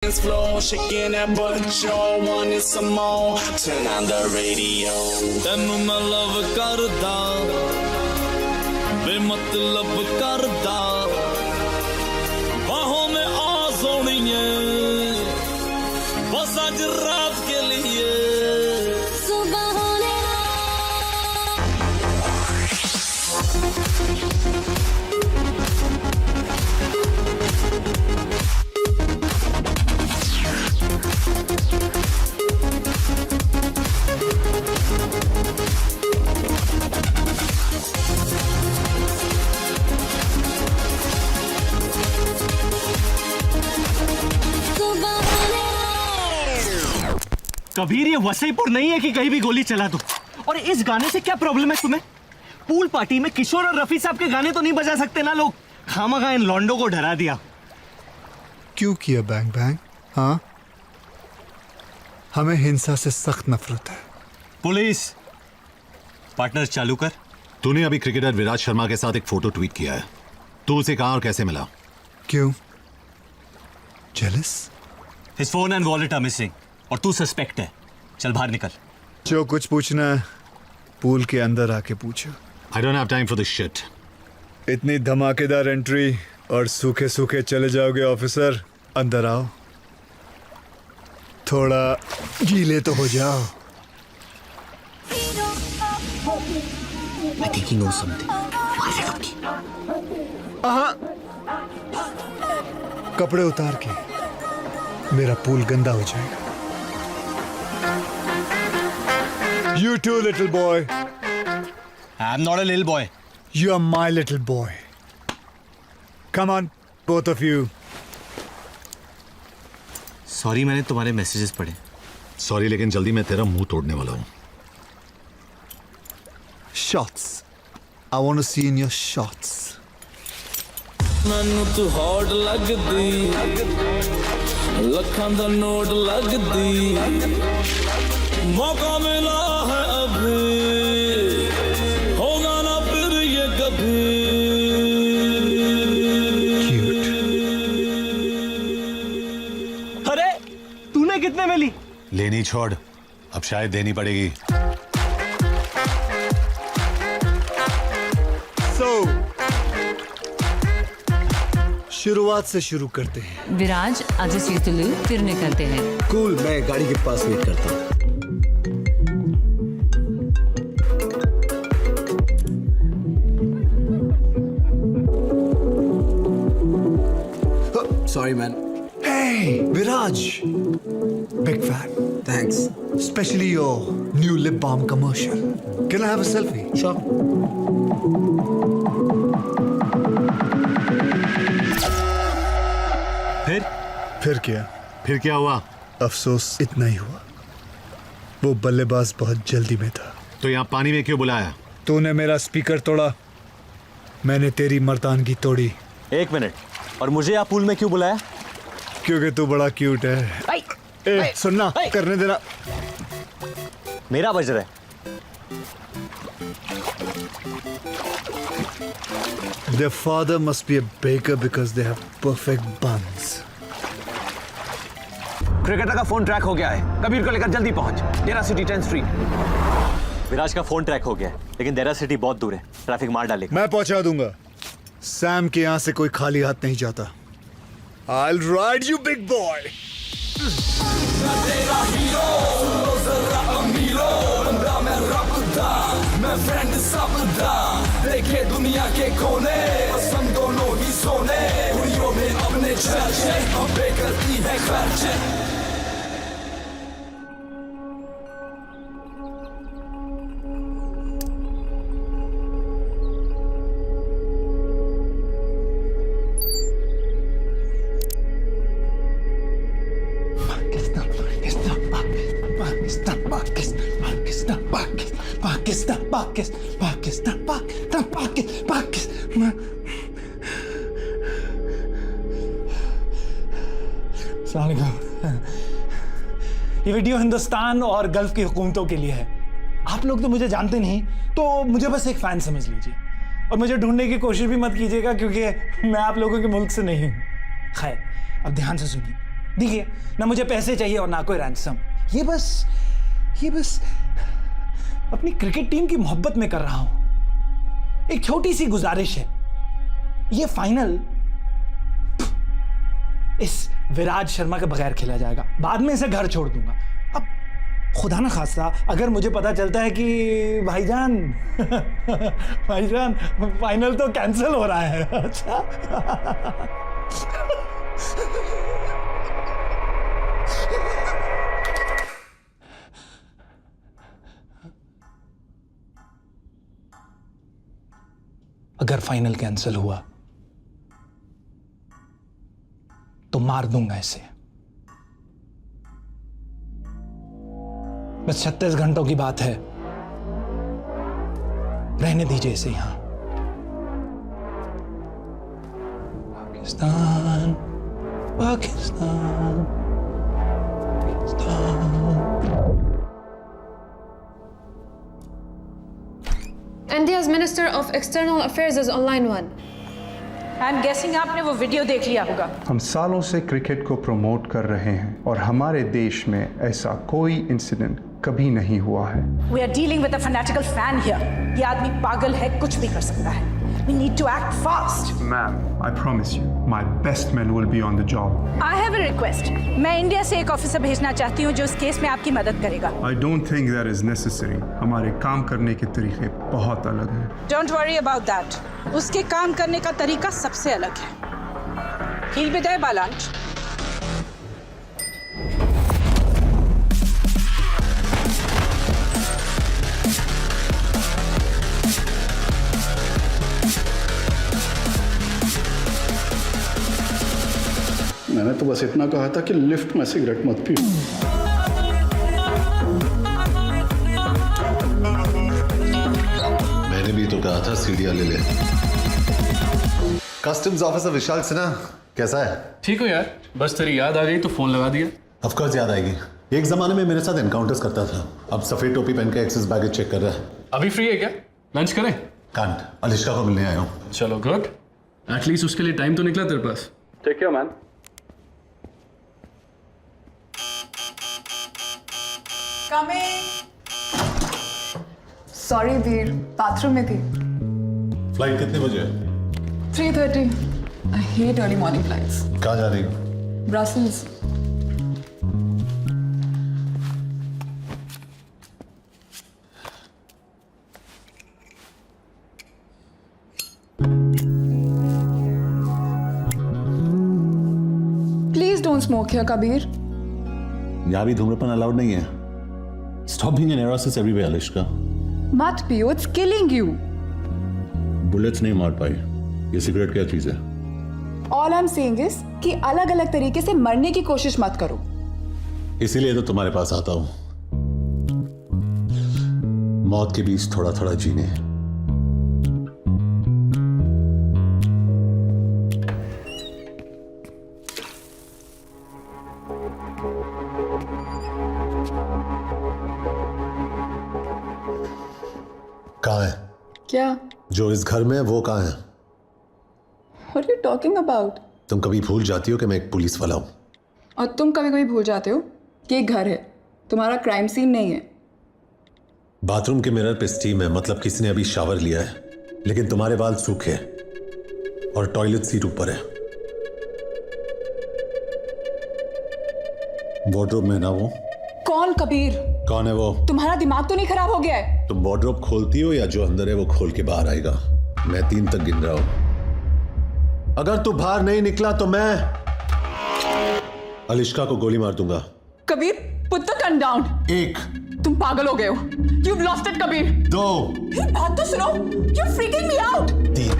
Flow, shaking that butt, y'all wanted some more. Turn on the radio. ਤੈਨੂੰ ਮੈਂ ਲਵ ਕਰਦਾ ਬੇਮਤਲਬ ਕਰਦਾ ਬਾहों में आ सोनिए बस आज रात के लिए सुबह होने कबीर, ये वसईपुर नहीं है कि कहीं भी गोली चला दो। और इस गाने से क्या प्रॉब्लम है तुम्हें? पूल पार्टी में किशोर और रफी साहब के गाने तो नहीं बजा सकते ना लोग? खामखा इन लॉन्डो को डरा दिया। क्यों किया बैंग बैंग? हाँ, हमें हिंसा से सख्त नफरत है। पुलिस पार्टनर चालू कर। तूने अभी क्रिकेटर विराट शर्मा के साथ एक फोटो ट्वीट किया है। तू उसे कहाँ और कैसे मिला? क्यों? Jealous? His phone and wallet are missing और तू सस्पेक्ट है। चल बाहर निकल। जो कुछ पूछना है पूल के अंदर आके पूछो। I don't have time for this shit. इतनी धमाकेदार एंट्री और सूखे सूखे चले जाओगे ऑफिसर। अंदर आओ, थोड़ा गीले तो हो जाओ। I think he knows something. कपड़े उतार के, मेरा पूल गंदा हो जाएगा। You too, little boy. I'm not a little boy. You are my little boy. Come on, both of you. Sorry, मैंने तुम्हारे मैसेजेस पढ़े। सॉरी, लेकिन जल्दी मैं तेरा मुंह तोड़ने वाला हूँ। Shots. I want to see in your shots. ਮੈਨੂੰ ਤੂੰ ਹੌਟ ਲੱਗਦੀ ਲੱਖਾਂ ਦਾ ਨੋਟ ਲੱਗਦੀ मौका मिला है अभी होगा ना फिर ये कभी Cute. अरे तूने कितने में ली? लेनी छोड़, अब शायद देनी पड़ेगी। So, शुरुआत से शुरू करते हैं। विराज आज सीतलू फिर निकलते हैं। कूल, मैं गाड़ी के पास वेट करता हूँ। Sorry, man. Hey, Viraj. Big fan. Thanks. Especially your new lip balm commercial. Can I have a selfie? Sure. फिर फिर क्या हुआ? अफसोस इतना ही हुआ, वो बल्लेबाज बहुत जल्दी में था। तो यहाँ पानी में क्यों बुलाया? तूने मेरा स्पीकर तोड़ा, मैंने तेरी मर्दानगी तोड़ी। एक मिनट, और मुझे आप पूल में क्यों बुलाया? क्योंकि तू बड़ा क्यूट है। ए, सुनना, करने देना। मेरा बज रहा है। Their father must be a baker because they have perfect buns. Cricketer का फोन ट्रैक हो गया है। कबीर को लेकर जल्दी पहुंच। डेरा सिटी 10th स्ट्रीट। विराज का फोन ट्रैक हो गया है, लेकिन डेरा सिटी बहुत दूर है, ट्रैफिक मार डालेगा। मैं पहुंचा दूंगा। सैम के यहाँ से कोई खाली हाथ नहीं जाता। I'll ride you, big boy. मैं फ्रेंड सबदा देखे दुनिया के कोने हम दोनों ही सोने कुड़ियों में अपने चर्चे अबे करती है खर्चे ये वीडियो हिंदुस्तान और गल्फ की हुकूमतों के लिए है। आप लोग तो मुझे जानते नहीं, तो मुझे बस एक फैन समझ लीजिए और मुझे ढूंढने की कोशिश भी मत कीजिएगा क्योंकि मैं आप लोगों के मुल्क से नहीं हूँ। खैर, अब ध्यान से सुनिए। देखिए, ना मुझे पैसे चाहिए और ना कोई रैंसम। ये बस अपनी क्रिकेट टीम की मोहब्बत में कर रहा हूं। एक छोटी सी गुजारिश है, ये फाइनल इस विराट शर्मा के बगैर खेला जाएगा, बाद में इसे घर छोड़ दूंगा। अब खुदा ना खास्ता अगर मुझे पता चलता है कि भाईजान फाइनल तो कैंसिल हो रहा है। अच्छा अगर फाइनल कैंसिल हुआ तो मार दूंगा इसे। बस 36 घंटों की बात है, रहने दीजिए इसे यहां। Pakistan Pakistan Pakistan. India's Minister of External Affairs is on line 1. I am guessing आपने वो वीडियो देख लिया होगा। हम सालों से क्रिकेट को प्रमोट कर रहे हैं और हमारे देश में ऐसा कोई इंसिडेंट कभी नहीं हुआ है। We are dealing with a fanatical fan here. ये आदमी पागल है, कुछ भी कर सकता है। We need to act fast. Ma'am, I promise you my best man will be on the job. I have a request. मैं इंडिया से एक ऑफिसर भेजना चाहती हूँ जो इस केस में आपकी मदद करेगा। I don't think that is necessary. हमारे काम करने के तरीके बहुत अलग हैं। Don't worry about that. उसके काम करने का तरीका सबसे अलग है। He'll be there by lunch. मैंने तो बस इतना कहा था कि लिफ्ट में सिगरेट मत पियो। मैंने भी तो कहा था सीढ़ियां ले ले। कस्टम्स ऑफिसर विशाल सिन्हा कैसा है? ठीक हो यार, बस तेरी याद आ गई तो फोन लगा दिया। ऑफ कोर्स याद आएगी। एक जमाने में मेरे साथ एनकाउंटर्स करता था, अब सफेद टोपी पहन के एक्सेस बैगेज चेक कर रहा है। अभी फ्री है क्या? लंच करें? कांट, अलिश्का को मिलने आया हूँ। चलो गुड, एटलीस्ट उसके लिए टाइम तो निकला तेरे पास। Take care man. Sorry Veer, bathroom में थी। फ्लाइट कितने बजे है? 3:30. I hate early morning flights. कहाँ जा रही हो? Brussels. Please don't smoke here, Kabir. यहाँ भी धूम्रपान अलाउड नहीं है। Stop being an neurosis everywhere, अलिश्का। मत पियो, it's killing you. बुलेट्स नहीं मार पाई। ये सिगरेट क्या चीज है? All I'm saying is कि अलग अलग तरीके से मरने की कोशिश मत करो। इसीलिए तो तुम्हारे पास आता हूं, मौत के बीच थोड़ा थोड़ा जीने। कहाँ है? क्या? जो इस घर में है वो कहाँ है? What are you talking about? तुम कभी भूल जाती हो कि मैं एक पुलिस वाला हूं। और तुम कभी कभी भूल जाते हो कि एक घर है, तुम्हारा क्राइम सीन नहीं है। बाथरूम के मिरर पे स्टीम है, मतलब किसी ने अभी शावर लिया है, लेकिन तुम्हारे बाल सूखे और टॉयलेट सीट ऊपर है। वार्डरोब में ना वो। कौन कबीर? कौन है वो? तुम्हारा दिमाग तो नहीं खराब हो गया है? तुम वार्डरोब खोलती हो या जो अंदर है वो खोल के बाहर आएगा? मैं 3 तक गिन रहा हूं। अगर तू बाहर नहीं निकला तो मैं अलिश्का को गोली मार दूंगा। Kabir, put the gun down. 1, तुम पागल हो गए हो। You've lost it, Kabir. 2, बात तो सुनो। You're freaking me out. 3।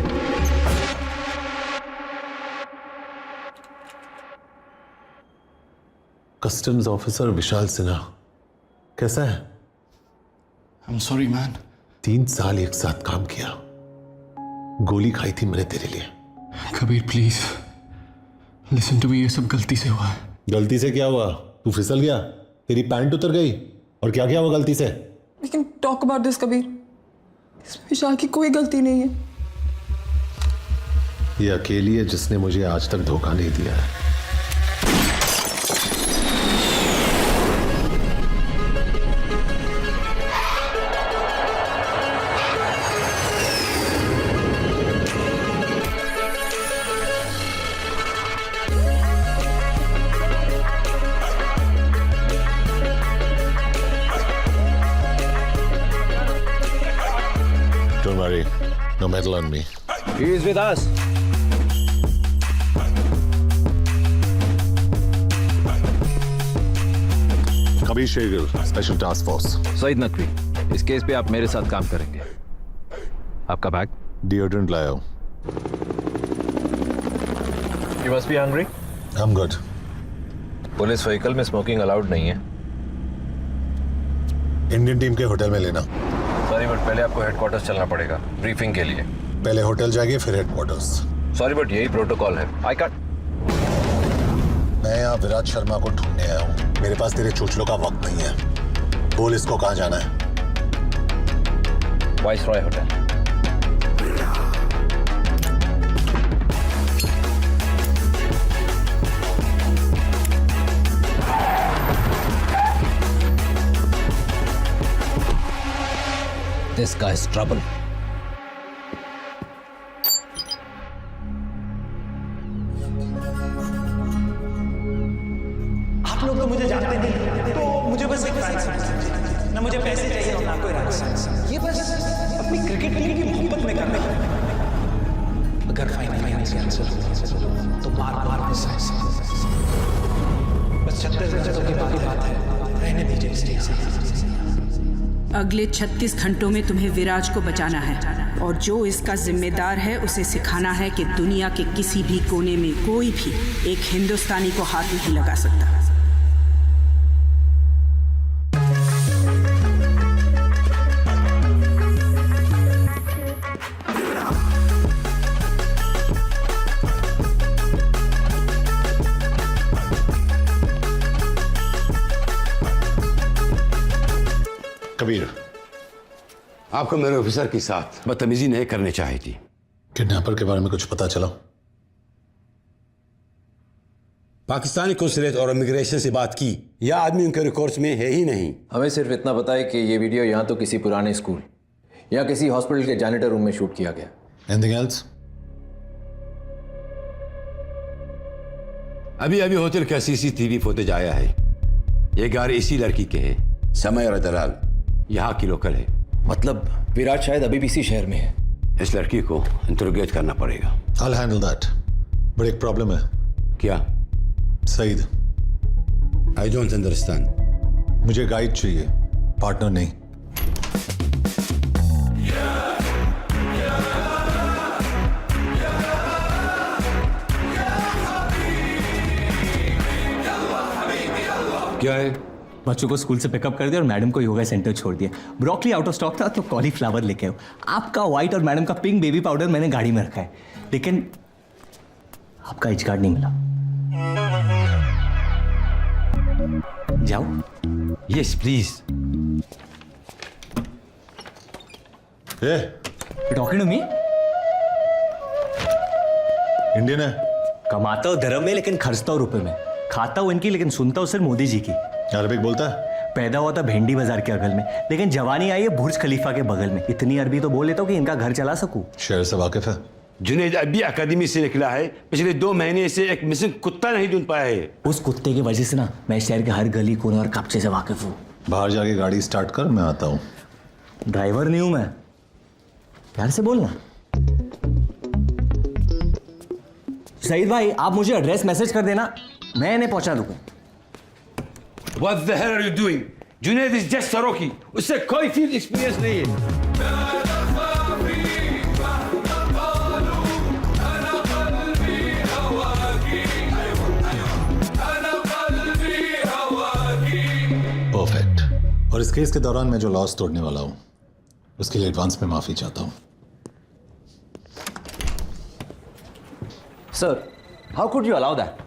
Customs officer Vishal Sinha कैसा है? I'm sorry man. 3 साल एक साथ काम किया, गोली खाई थी मैंने तेरे लिए। Kabir please listen to me, ये सब गलती से हुआ है। गलती से क्या हुआ? तू फिसल गया, तेरी पैंट उतर गई, और क्या किया वो गलती से? We can talk about this, Kabir. इसमें विशाल की कोई गलती नहीं है। ये अकेली है जिसने मुझे आज तक धोखा नहीं दिया है। medal on me. He is with us. Kabir Shergill, special task force. Saeed Naqvi, इस केस पे आप मेरे साथ काम करेंगे। आपका बैग? डिओड्रेंट लाया हूं। You must be hungry? I'm good. Police vehicle में स्मोकिंग अलाउड नहीं है। इंडियन टीम के होटल में लेना। सॉरी बट पहले आपको हेडक्वार्टर्स चलना पड़ेगा ब्रीफिंग के लिए। पहले होटल जाइए फिर हेडक्वार्टर्स। सॉरी बट यही प्रोटोकॉल है। I can't. मैं यहाँ विराट शर्मा को ढूंढने आया हूँ। मेरे पास तेरे चूचलों का वक्त नहीं है। बोल इसको कहाँ जाना है? Viceroy hotel. This guy's trouble. आप लोग तो मुझे जानते नहीं, तो मुझे बस एक फैन समझ। ना मुझे पैसे चाहिए और ना कोई रक्स। ये बस अपनी क्रिकेट टीम की मोहब्बत में कर रहे हैं। अगर फाइनल कैंसिल हो तो बार बार बस 36 घंटों की बात है, रहने दीजिए इसे। अगले 36 घंटों में तुम्हें विराज को बचाना है और जो इसका जिम्मेदार है उसे सिखाना है कि दुनिया के किसी भी कोने में कोई भी एक हिंदुस्तानी को हाथ नहीं लगा सकता। कबीर, आपको मेरे ऑफिसर के साथ बदतमीजी नहीं करनी चाहिए थी। किडनैपर के बारे में कुछ पता चला? पाकिस्तानी कौंसलेट और इमिग्रेशन से बात की, यह आदमी उनके रिकॉर्ड्स में है ही नहीं। हमें सिर्फ इतना पता है कि ये वीडियो यहाँ तो किसी पुराने स्कूल या किसी हॉस्पिटल के जैनिटर रूम में शूट किया गया। Anything else? अभी अभी होटल का सीसीटीवी फुटेज आया है। ये गाड़ी इसी लड़की के है, समय और दलाल यहाँ की लोकल है। मतलब विराट शायद अभी भी इसी शहर में है। इस लड़की को इंटरोगेट करना पड़ेगा। I'll handle that. बट एक प्रॉब्लम है। क्या? सईद। I don't understand. मुझे गाइड चाहिए, पार्टनर नहीं। क्या है? बच्चों को स्कूल से पिकअप कर दिया और मैडम को योगा सेंटर छोड़ दिया। ब्रोकली आउट ऑफ स्टॉक था तो कॉलीफ्लावर लेके आओ। आपका व्हाइट और मैडम का पिंक बेबी पाउडर मैंने गाड़ी में रखा है, लेकिन आपका एच कार्ड नहीं मिला। जाओ। Yes please. Talking to me? Indian है। कमाता हूँ धर्म में लेकिन खर्चता हूँ रुपए में। खाता हूँ इनकी लेकिन सुनता हूँ सिर्फ मोदी जी की। अरबिक बोलता है? पैदा हुआ था भेंडी बाजार के अगल में, लेकिन जवानी आई है बुर्ज खलीफा के बगल में। इतनी अरबी तो बोल लेता हूँ कि इनका घर चला सकूं। शहर से वाकिफ है? जुनैद अभी अकादमी से निकला है, पिछले 2 महीने से एक मिसिंग कुत्ता नहीं ढूंढ पाया है। उस कुत्ते की वजह से ना मैं शहर के हर गली कोने और कब्जे से वाकिफ हूँ। बाहर जाके गाड़ी स्टार्ट कर, मैं आता हूँ। ड्राइवर नहीं हूं मैं, प्यार से बोलना। सईद भाई आप मुझे एड्रेस मैसेज कर देना, मैं इन्हें पहुंचा दूंगा। What the hell are you doing? Junaid is just सरोकी, उससे कोई फील्ड एक्सपीरियंस नहीं है। परफेक्ट। और इस केस के दौरान मैं जो लॉस तोड़ने वाला हूं उसके लिए एडवांस में माफी चाहता हूं। Sir, how could you allow that?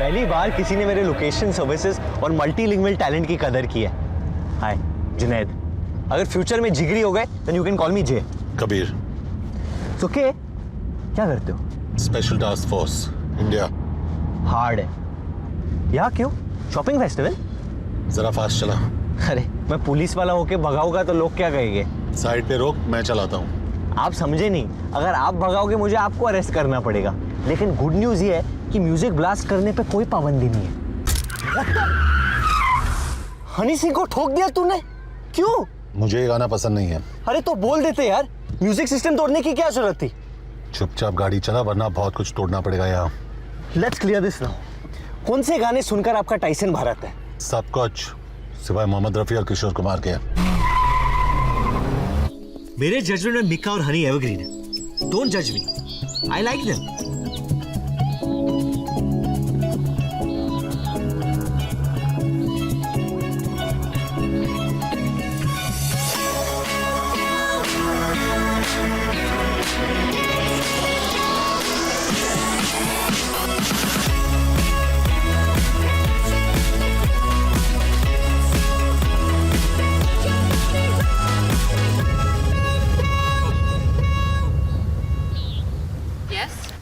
पहली बार किसी ने मेरे लोकेशन सर्विसेज और मल्टीलिंगुअल टैलेंट की कदर की है। हाय जुनैद, अगर फ्यूचर में जिगरी हो गए then you can call me J. Kabir. Okay, क्या करते हो? Special task force India. Hard है, यहाँ क्यों? Shopping festival? जरा फास्ट चला। अरे मैं पुलिस वाला होके भगाऊंगा तो लोग क्या कहेंगे? साइड पे रोक, मैं चलाता हूँ। आप समझे नहीं, अगर आप भगाओगे मुझे आपको अरेस्ट करना पड़ेगा। लेकिन गुड न्यूज ये है कि म्यूजिक ब्लास्ट करने पे कोई पाबंदी नहीं है। हनी सिंह को ठोक दिया तूने? क्यों? मुझे ये गाना पसंद नहीं है। अरे तो बोल देते यार, म्यूजिक सिस्टम तोड़ने की क्या जरूरत थी? चुपचाप गाड़ी चला वरना बहुत कुछ तोड़ना पड़ेगा यहाँ। Let's clear this now. कौन से गाने सुनकर आपका टाइसन भारत है? सब कुछ सिवाय मोहम्मद रफी और किशोर कुमार के। मेरे जजमेंट में मिक्का और हनी एवरग्रीन है। डोंट जज me, I like them.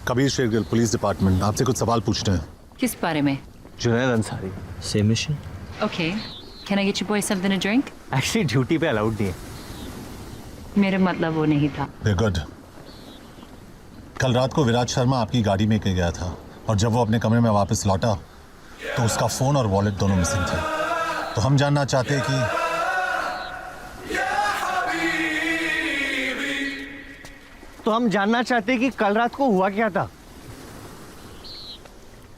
Kabir Shergill, police department, आपसे कुछ सवाल पूछने हैं। किस बारे में? Junaid Ansari, same mission. Okay. Can I get you boys something to drink? Actually duty पे अलाउड नहीं है। मेरा मतलब वो नहीं था। गुड। कल रात को विराज शर्मा आपकी गाड़ी में गया था और जब वो अपने कमरे में वापस लौटा तो उसका फोन और वॉलेट दोनों मिसिंग थे। तो हम जानना चाहते हैं कि कल रात को हुआ क्या था?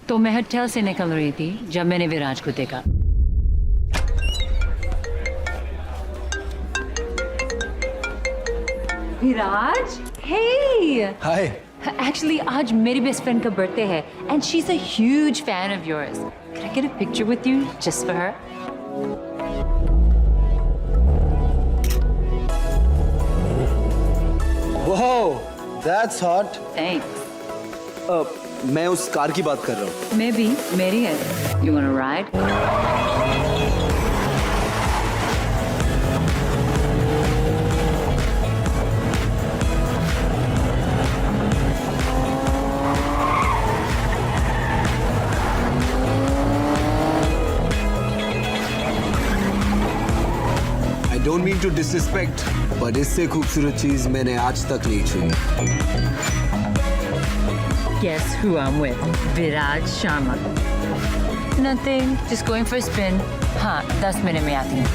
तो मैं होटल से निकल रही थी जब मैंने विराज को देखा। विराज, हे! हाय। Actually, आज मेरी बेस्ट फ्रेंड का बर्थडे है and she's a huge fan of yours. Can I get a picture with you just for her? Wow, that's hot. Thanks. मैं उस कार की बात कर रहा हूँ। मैं भी, मेरी है। You wanna ride? I don't mean to disrespect, but इससे खूबसूरत चीज मैंने आज तक नहीं छुई। Guess who I'm with? Viraj Sharma. Nothing. Just going for a spin. हाँ, 10 मिनट में आती हूँ।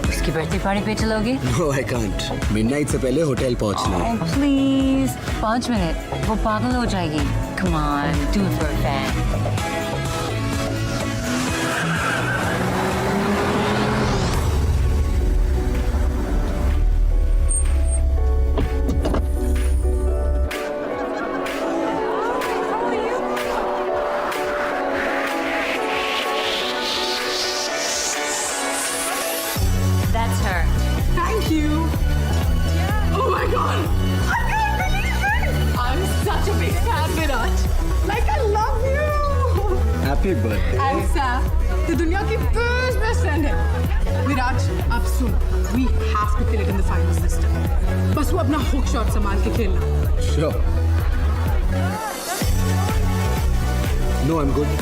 उसकी बर्थडे पार्टी पे चलोगे? No, I can't. Midnight से पहले होटल पहुँचना है। Oh, please. 5 मिनट। वो पागल हो जाएगी। Come on, do it for a fan. That's her. Thank you. Oh my God! I can't believe it! I'm such a big fan, Viraj. Like I love you. Happy birthday. And Sam, the दुनिया की best friend है. Viraj, अब सुन. We have to kill it in the final system. बस वो अपना hook shot संभाल के खेलना. Sure. No, I'm good.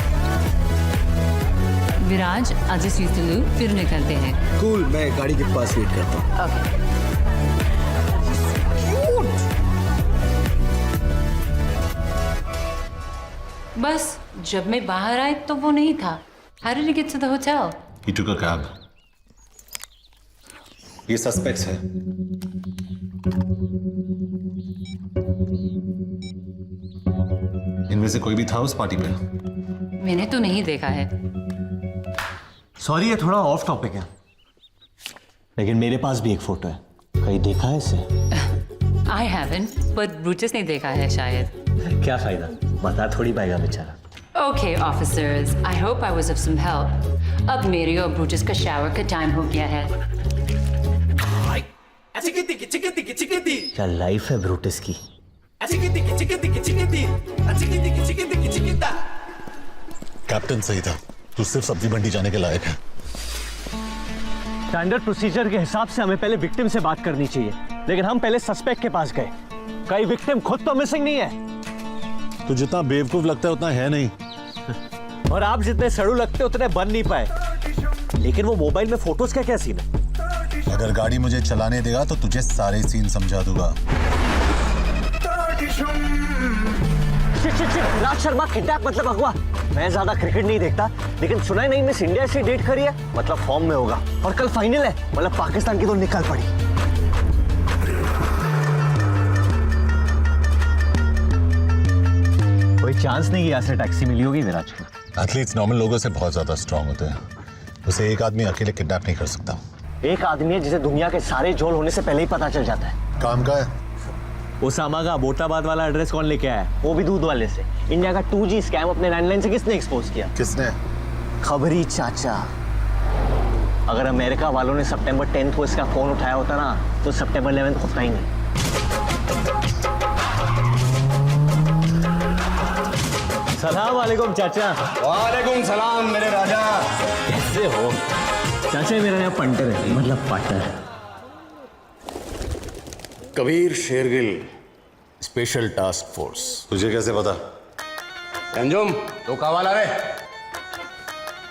Viraj, I'll just use the loop, फिर निकलते हैं। Cool, मैं गाड़ी के पास वेट करता हूँ। Okay. बस जब मैं बाहर आई तो वो नहीं था। How did he get to the hotel? He took a cab. ये सस्पेक्ट्स है। इनमें से कोई भी था उस पार्टी पे? मैंने तो नहीं देखा है। सॉरी, ये थोड़ा ऑफ टॉपिक है, लेकिन मेरे पास भी एक फोटो है। कहीं देखा है इसे? I haven't, but ब्रूटस ने देखा है शायद। क्या फायदा, बता थोड़ी पाएगा बेचारा। Okay, officers, I hope I was of some help. अब मेरी और ब्रूटस का शावर का टाइम हो गया है। क्या लाइफ है ब्रूटस की। कैप्टन सही था, तू सिर्फ सब्जी मंडी जाने के लायक है। स्टैंडर्ड प्रोसीजर के हिसाब से हमें पहले विक्टिम से बात करनी चाहिए, लेकिन हम पहले सस्पेक्ट के पास गए। कई विक्टिम खुद तो मिसिंग नहीं है। तू जितना बेवकूफ लगता है उतना है नहीं। और आप जितने सड़ू लगते उतने बन नहीं पाए। लेकिन वो मोबाइल में फोटोज का क्या सीन है? अगर गाड़ी मुझे चलाने देगा तो तुझे सारे सीन समझा दूंगा। राज शर्मा किडनैप मतलब अगवा। मैं ज्यादा क्रिकेट नहीं देखता, लेकिन सुना ही नहीं मिस इंडिया से डेट करी है, मतलब फॉर्म में होगा। और कल फाइनल है, मतलब पाकिस्तान की तो निकल पड़ी। कोई चांस नहीं यहाँ से टैक्सी मिली होगी विराज को। एथलीट्स नॉर्मल लोगों से बहुत ज्यादा स्ट्रांग होते हैं, उसे एक आदमी अकेले किडनैप नहीं कर सकता। एक आदमी है जिसे दुनिया के सारे झोल होने से पहले ही पता चल जाता है। काम का है। ओसामा का अबोटाबाद वाला एड्रेस कौन लेके आया? वो भी दूध वाले से। इंडिया का 2G स्कैम अपने लैंडलाइन से किसने एक्सपोज किया? किसने? खबरी चाचा। अगर अमेरिका वालों ने सितंबर 10 को इसका फोन उठाया होता ना, तो सितंबर 11 होता ही नहीं। सलाम वालेकुम चाचा। वालेकुम सलाम मेरे राजा। कैसे हो चाचा? मेरा नाम पंटर है, मतलब partner. Kabir Shergill, special task force. तुझे कैसे पता? अंजुम तो कावाला रे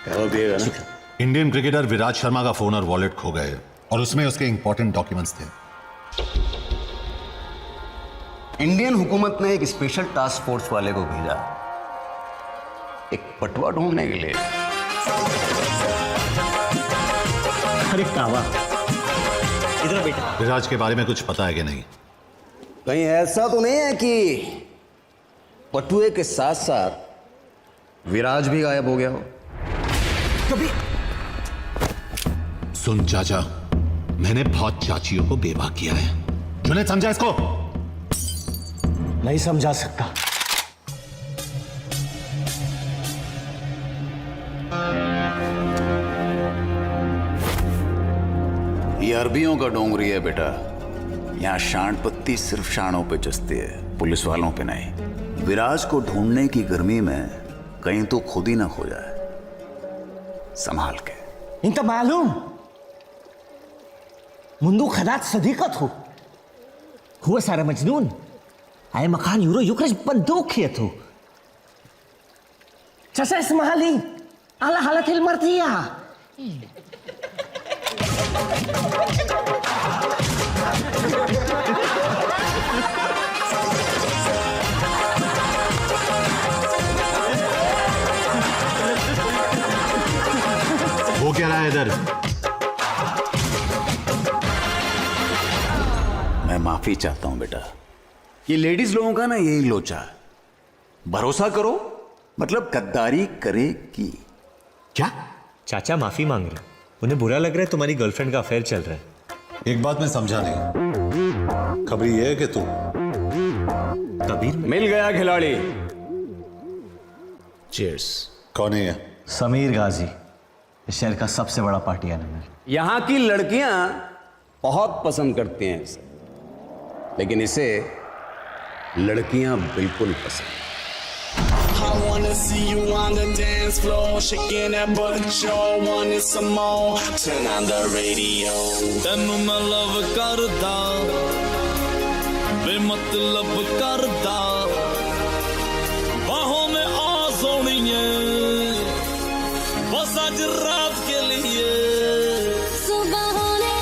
कहो दिएगा ना। इंडियन क्रिकेटर विराट शर्मा का फोन और वॉलेट खो गए और उसमें उसके इंपॉर्टेंट डॉक्यूमेंट्स थे। इंडियन हुकूमत ने एक स्पेशल टास्क फोर्स वाले को भेजा एक पटवा ढूंढने के लिए। अरे कावा, इधर बेटा। विराज के बारे में कुछ पता है कि नहीं? कहीं ऐसा तो नहीं है कि पटुए के साथ साथ विराज भी गायब हो गया हो? कभी सुन चाचा, मैंने बहुत चाचियों को बेवा किया है। जुनैद समझा इसको? नहीं समझा सकता। ये अरबियों का डोंगरी है बेटा। यहाँ शांड पत्ती सिर्फ शाणों पे चसती है, पुलिस वालों पे नहीं। विराज को ढूंढने की गर्मी में कहीं तो खुद ही ना खो जाए, संभाल के। इंत मालूम मुंदू खदात सदीकत हो हुआ सारा मजनून आए मकान यूरो युक्रज बंदूक खियत हो। चसा इसमाली आला हालत हिल मरतिया। वो क्या रहा है इधर? मैं माफी चाहता हूं बेटा। ये लेडीज लोगों का ना यही लोचा है, भरोसा करो मतलब गद्दारी करेगी। क्या चाचा माफी मांग रहे? उन्हें बुरा लग रहा है तुम्हारी गर्लफ्रेंड का अफेयर चल रहा है? एक बात मैं समझा नहीं। खबर ये है कि तू कबीर मिल गया खिलाड़ी। चीयर्स। कौन है ये? समीर गाजी, इस शहर का सबसे बड़ा पार्टी एनिमल। यहां की लड़कियां बहुत पसंद करती हैं इसे, लेकिन इसे लड़कियां बिल्कुल पसंद। I wanna see you on the dance floor, shaking that butt, y'all wanted some more. Turn on the radio. ਤੈਨੂੰ ਮੈਂ ਲਵ ਕਰਦਾ ਵੇ ਮਤਲਬ ਕਰਦਾ ਬਾहों में आ सोनिए बस आज रात के लिए सुबह होने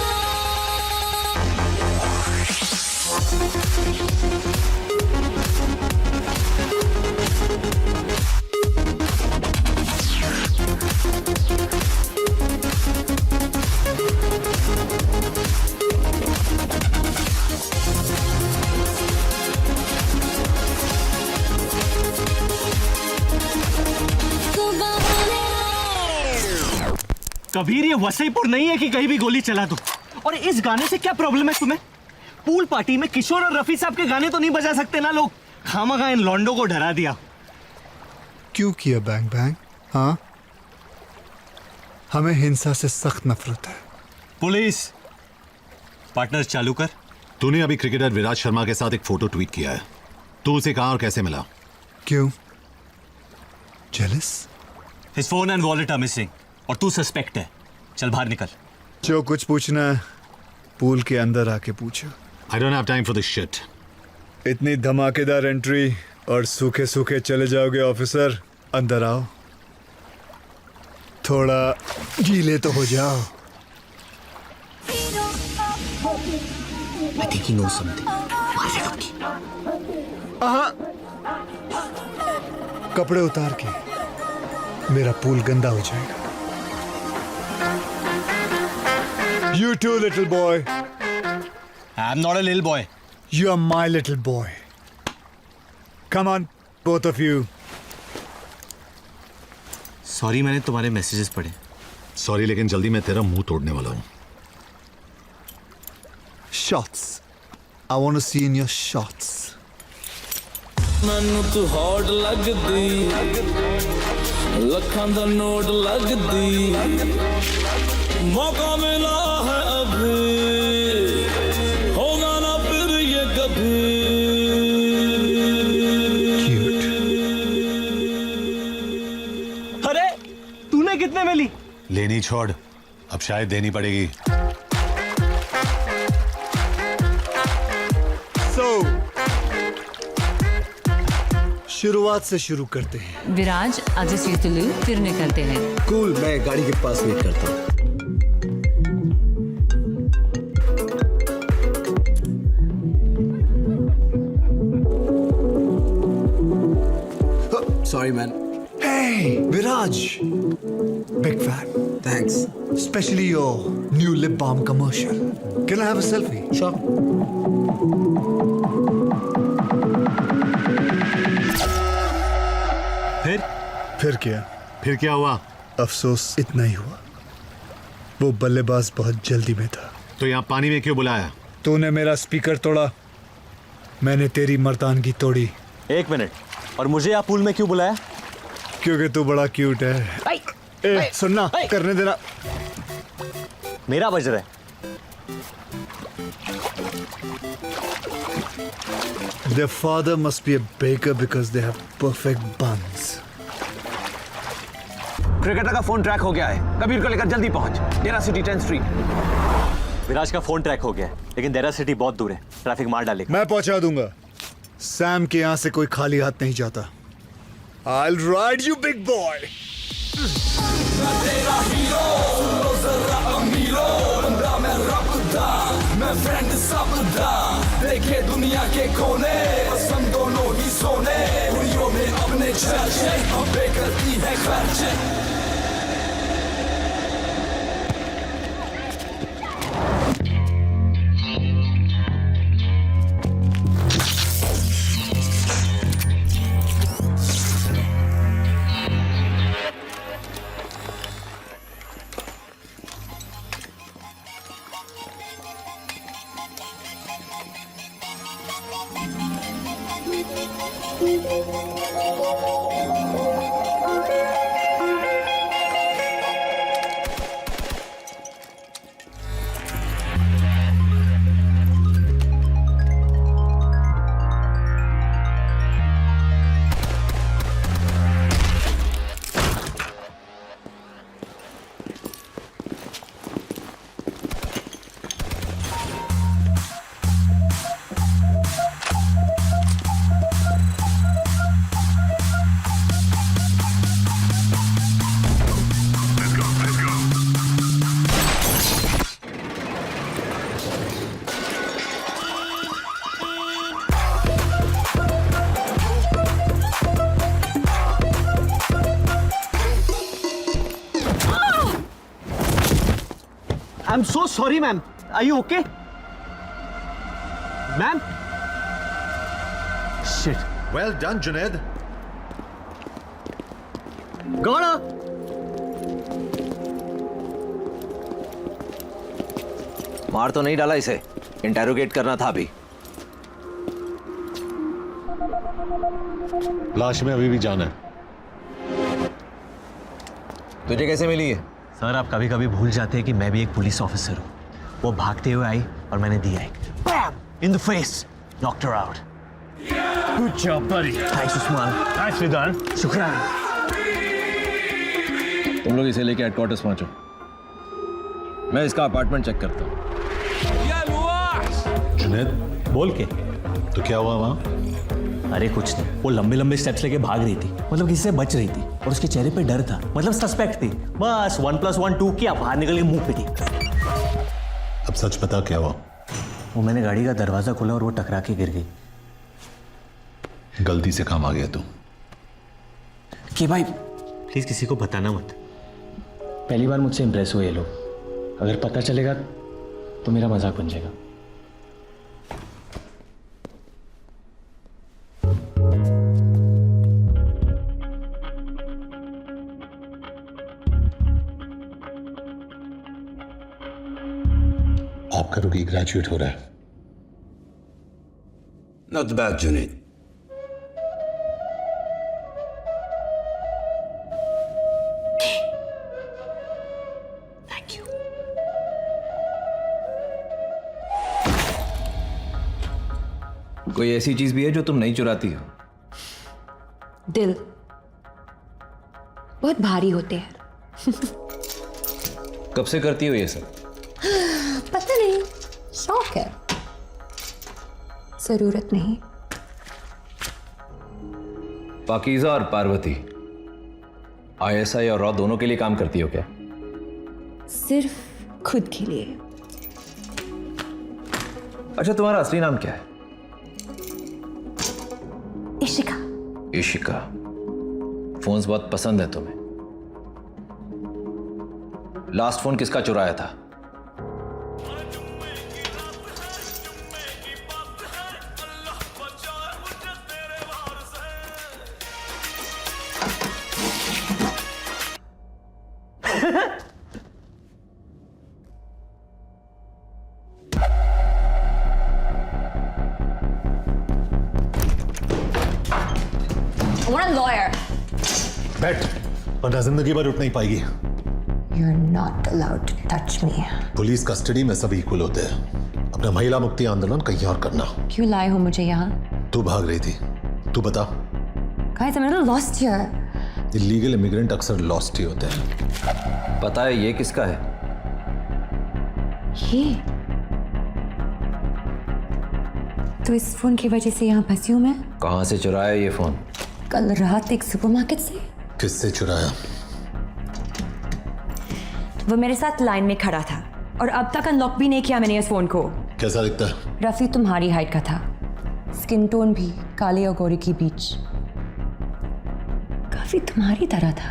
कबीर ये वसईपुर नहीं है कि कहीं भी गोली चला दो। और इस गाने से क्या प्रॉब्लम है तुम्हें? पूल पार्टी में किशोर और रफी साहब के गाने तो नहीं बजा सकते ना लोग। खामखा इन लॉन्डो को डरा दिया। क्यों किया बैंग बैंग? हाँ, हमें हिंसा से सख्त नफरत है। पुलिस पार्टनर चालू कर। तूने अभी क्रिकेटर विराट शर्मा के साथ एक फोटो ट्वीट किया है। तू उसे कहां और कैसे मिला? क्यों? Jealous? His phone and wallet are missing और तू सस्पेक्ट है। चल बाहर निकल। जो कुछ पूछना है पूल के अंदर आके पूछो। I don't have time for this shit. इतनी धमाकेदार एंट्री और सूखे सूखे चले जाओगे ऑफिसर। अंदर आओ। थोड़ा गीले तो हो जाओ। I think he knows something. कपड़े उतार के मेरा पूल गंदा हो जाएगा। You too, little boy. I'm not a little boy. You are my little boy. Come on, both of you. Sorry, मैंने तुम्हारे मैसेजेस पढ़े। सॉरी, लेकिन जल्दी मैं तेरा मुंह तोड़ने वाला हूँ। Shots. I want to see in your shots. ਮੈਨੂੰ ਤੂੰ ਹੌਟ ਲੱਗਦੀ ਲੱਖਾਂ ਦਾ ਨੋਟ ਲੱਗਦੀ मौका मिला है अभी होगा ना फिर ये कभी अरे तूने कितने में ली? लेनी छोड़, अब शायद देनी पड़ेगी। So, शुरुआत से शुरू करते हैं। विराज आगे से तुलू फिर निकलते हैं। कूल, मैं गाड़ी के पास वेट करता हूँ। Sorry, man. Hey, Viraj. Big fan. Thanks. Especially your new lip balm commercial. Can I have a selfie? Sure. फिर क्या? फिर क्या हुआ? अफसोस इतना ही हुआ, वो बल्लेबाज बहुत जल्दी में था। तो यहाँ पानी में क्यों बुलाया? तूने मेरा स्पीकर तोड़ा, मैंने तेरी मर्दानगी तोड़ी। 1 मिनट, और मुझे यहाँ पूल में क्यों बुलाया? क्योंकि तू बड़ा क्यूट है। ए, सुनना, करने देना। मेरा बज रहा है। Their father must be a baker because they have perfect buns. Cricketer का फोन ट्रैक हो गया है। कबीर को लेकर जल्दी पहुंच। डेरा सिटी 10th स्ट्रीट। विराज का फोन ट्रैक हो गया है, लेकिन डेरा सिटी बहुत दूर है, ट्रैफिक मार डालेगा। मैं पहुंचा दूंगा। सैम के यहाँ से कोई खाली हाथ नहीं जाता। I'll ride you, big boy. तेरा हीरो सुनो जरा अमीरो बंदा मैं रबदा मैं फ्रेंड सबदा देखे दुनिया के कोने पसंद दोनों ही सोने हुइयों में अपने चर्चे अबे करती है खर्चे I'm so sorry, ma'am. Are you okay? Ma'am? Shit. Well done, Junaid. Gona! मार तो नहीं डाला इसे, इंटेरोगेट करना था अभी। लाश में अभी भी जान है। तुझे कैसे मिली है? सर, आप कभी कभी भूल जाते हैं कि मैं भी एक पुलिस ऑफिसर हूँ। वो भागते हुए आई और मैंने दिया एक bam in the face, knocked her out. Good job buddy. Thanks Usman. Nicely done. शुक्रिया। तुम लोग इसे लेके हेडक्वार्टर्स पहुंचो, मैं इसका अपार्टमेंट चेक करता हूँ। जुनैद, बोल के। तो क्या हुआ वहाँ? अरे कुछ नहीं, वो लंबे लंबे स्टेप्स लेके भाग रही थी, मतलब किसी से बच रही थी। और उसके चेहरे पे डर था, मतलब सस्पेक्ट थी। बस 1+1 2 किया, बाहर निकल के मुंह पिटी। अब सच बता क्या हुआ? वो मैंने गाड़ी का दरवाजा खोला और वो टकरा के गिर गई। गलती से काम आ गया तू। कि भाई प्लीज किसी को बताना मत। पहली बार मुझसे इंप्रेस हुए ये लोग, अगर पता चलेगा तो मेरा मजाक बन जाएगा। आपका रुकी ग्रेजुएट हो रहा है। Not bad Junaid. Thank you. कोई ऐसी चीज भी है जो तुम नहीं चुराती हो? दिल बहुत भारी होते हैं। कब से करती हो ये सब? पता नहीं, शौक है, जरूरत नहीं। पाकीज़ा और पार्वती ISI और रॉ दोनों के लिए काम करती हो क्या? सिर्फ खुद के लिए। अच्छा, तुम्हारा असली नाम क्या है? इशिका। इशिका। फोन्स बहुत पसंद है तुम्हें। लास्ट फोन किसका चुराया था? I want a lawyer. बैठ, वरना जिंदगी भर उठ नहीं पाएगी। You're not allowed to touch me. Police custody में सब इक्वल होते हैं। अपना महिला मुक्ति आंदोलन कहीं और करना। क्यों लाए हो मुझे यहाँ? तू भाग रही थी, तू बता। Guys, I'm a little lost here. Illegal immigrant अक्सर लॉस्ट ही होते हैं। पता है ये किसका है? ये तो इस फोन की वजह से यहाँ फंसी हूँ मैं। कहां से चुराया ये फोन? कल रात एक सुपरमार्केट से। किससे चुराया? वो मेरे साथ लाइन में खड़ा था और अब तक अनलॉक भी नहीं किया मैंने इस फोन को। कैसा दिखता है? रफी तुम्हारी हाइट का था, स्किन टोन भी काले और गोरे के बीच, काफी तुम्हारी तरह था,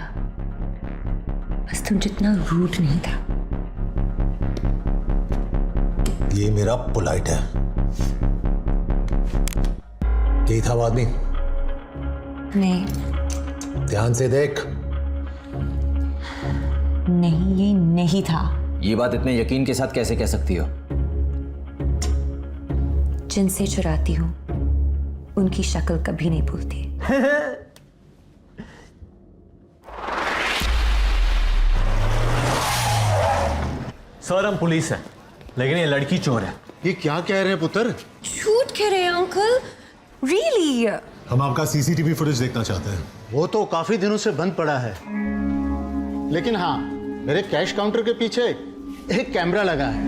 बस तुम जितना रूट नहीं था। ये मेरा पोलाइट है। यही था वो आदमी? नहीं। ध्यान से देख। नहीं, ये नहीं था। ये बात इतने यकीन के साथ कैसे कह सकती हो? जिनसे चुराती हूँ उनकी शक्ल कभी नहीं भूलती। सर, हम पुलिस हैं, लेकिन ये लड़की चोर है। ये क्या कह रहे हैं पुत्र? झूठ कह रहे हैं अंकल। रियली? हम आपका CCTV फुटेज देखना चाहते हैं। वो तो काफी दिनों से बंद पड़ा है, लेकिन हाँ, मेरे कैश काउंटर के पीछे एक कैमरा लगा है।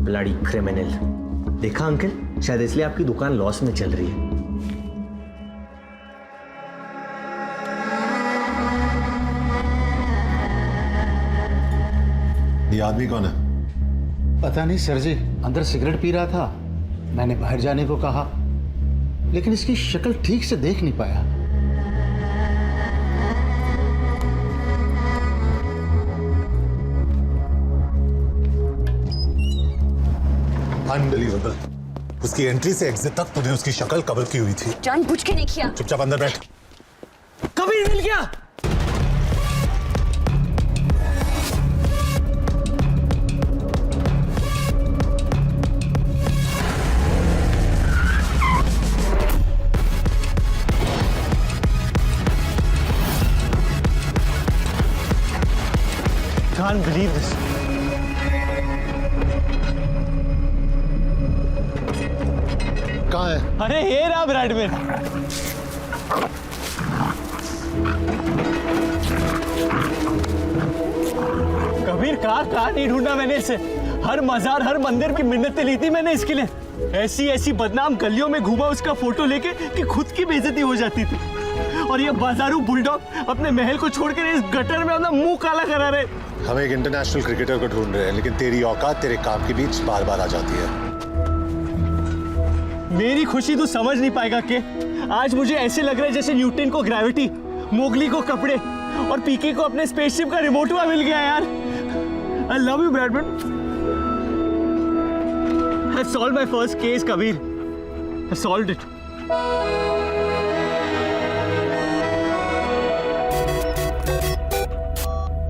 Bloody criminal. देखा अंकल, शायद इसलिए आपकी दुकान लॉस में चल रही है। ये आदमी कौन है? पता नहीं सर जी, अंदर सिगरेट पी रहा था, मैंने बाहर जाने को कहा, लेकिन इसकी शक्ल ठीक से देख नहीं पाया। अनबिलीवेबल। उसकी एंट्री से एग्जिट तक तुझे उसकी शक्ल कवर की हुई थी। जानबूझ के नहीं किया। चुपचाप अंदर बैठ। कबीर मिल गया। Can't believe this. कहाँ है? अरे ये रहा ब्रैडमैन। कबीर, कहाँ नहीं ढूंढा मैंने इसे। हर मजार हर मंदिर की मिन्नतें ली थी मैंने इसके लिए। ऐसी ऐसी बदनाम गलियों में घूमा उसका फोटो लेके कि खुद की बेइज्जती हो जाती थी। और ये बाजारू बुलडॉग अपने महल को छोड़कर इस गटर में अपना मुंह काला करा रहे। हम एक इंटरनेशनल क्रिकेटर को ढूंढ रहे हैं, लेकिन तेरी औकात तेरे काम के बीच बार बार आ जाती है। मेरी खुशी तू समझ नहीं पाएगा कि आज मुझे ऐसे लग रहा है जैसे न्यूटन को ग्रेविटी, मोगली को कपड़े और पीके को अपने स्पेसशिप का रिमोट हुआ मिल गया यार। I love you, Bradman. I've solved my first case, Kabir. I've solved it.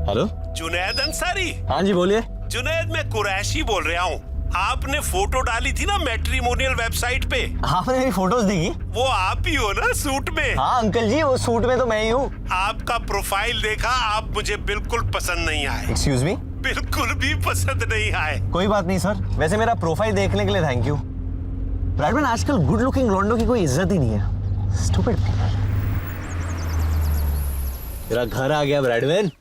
Hello, Junaid Ansari. हाँ जी बोलिए। जुनैद, मैं कुरैशी बोल रहा हूँ। आपने फोटो डाली थी ना मैट्रिमोनियल वेबसाइट पे। आपने मेरी फोटोज देखी? वो आप ही हो ना सूट में? हाँ अंकल जी, वो सूट में तो मैं ही हूँ। आपका प्रोफाइल देखा, आप मुझे बिल्कुल पसंद नहीं आए। Excuse me? बिल्कुल भी पसंद नहीं आए। कोई बात नहीं सर, वैसे मेरा प्रोफाइल देखने के लिए थैंक यू। ब्रैडमैन, आजकल गुड लुकिंग लॉन्डो की कोई इज्जत ही नहीं है। Stupid people. तेरा घर आ गया ब्रैडमैन।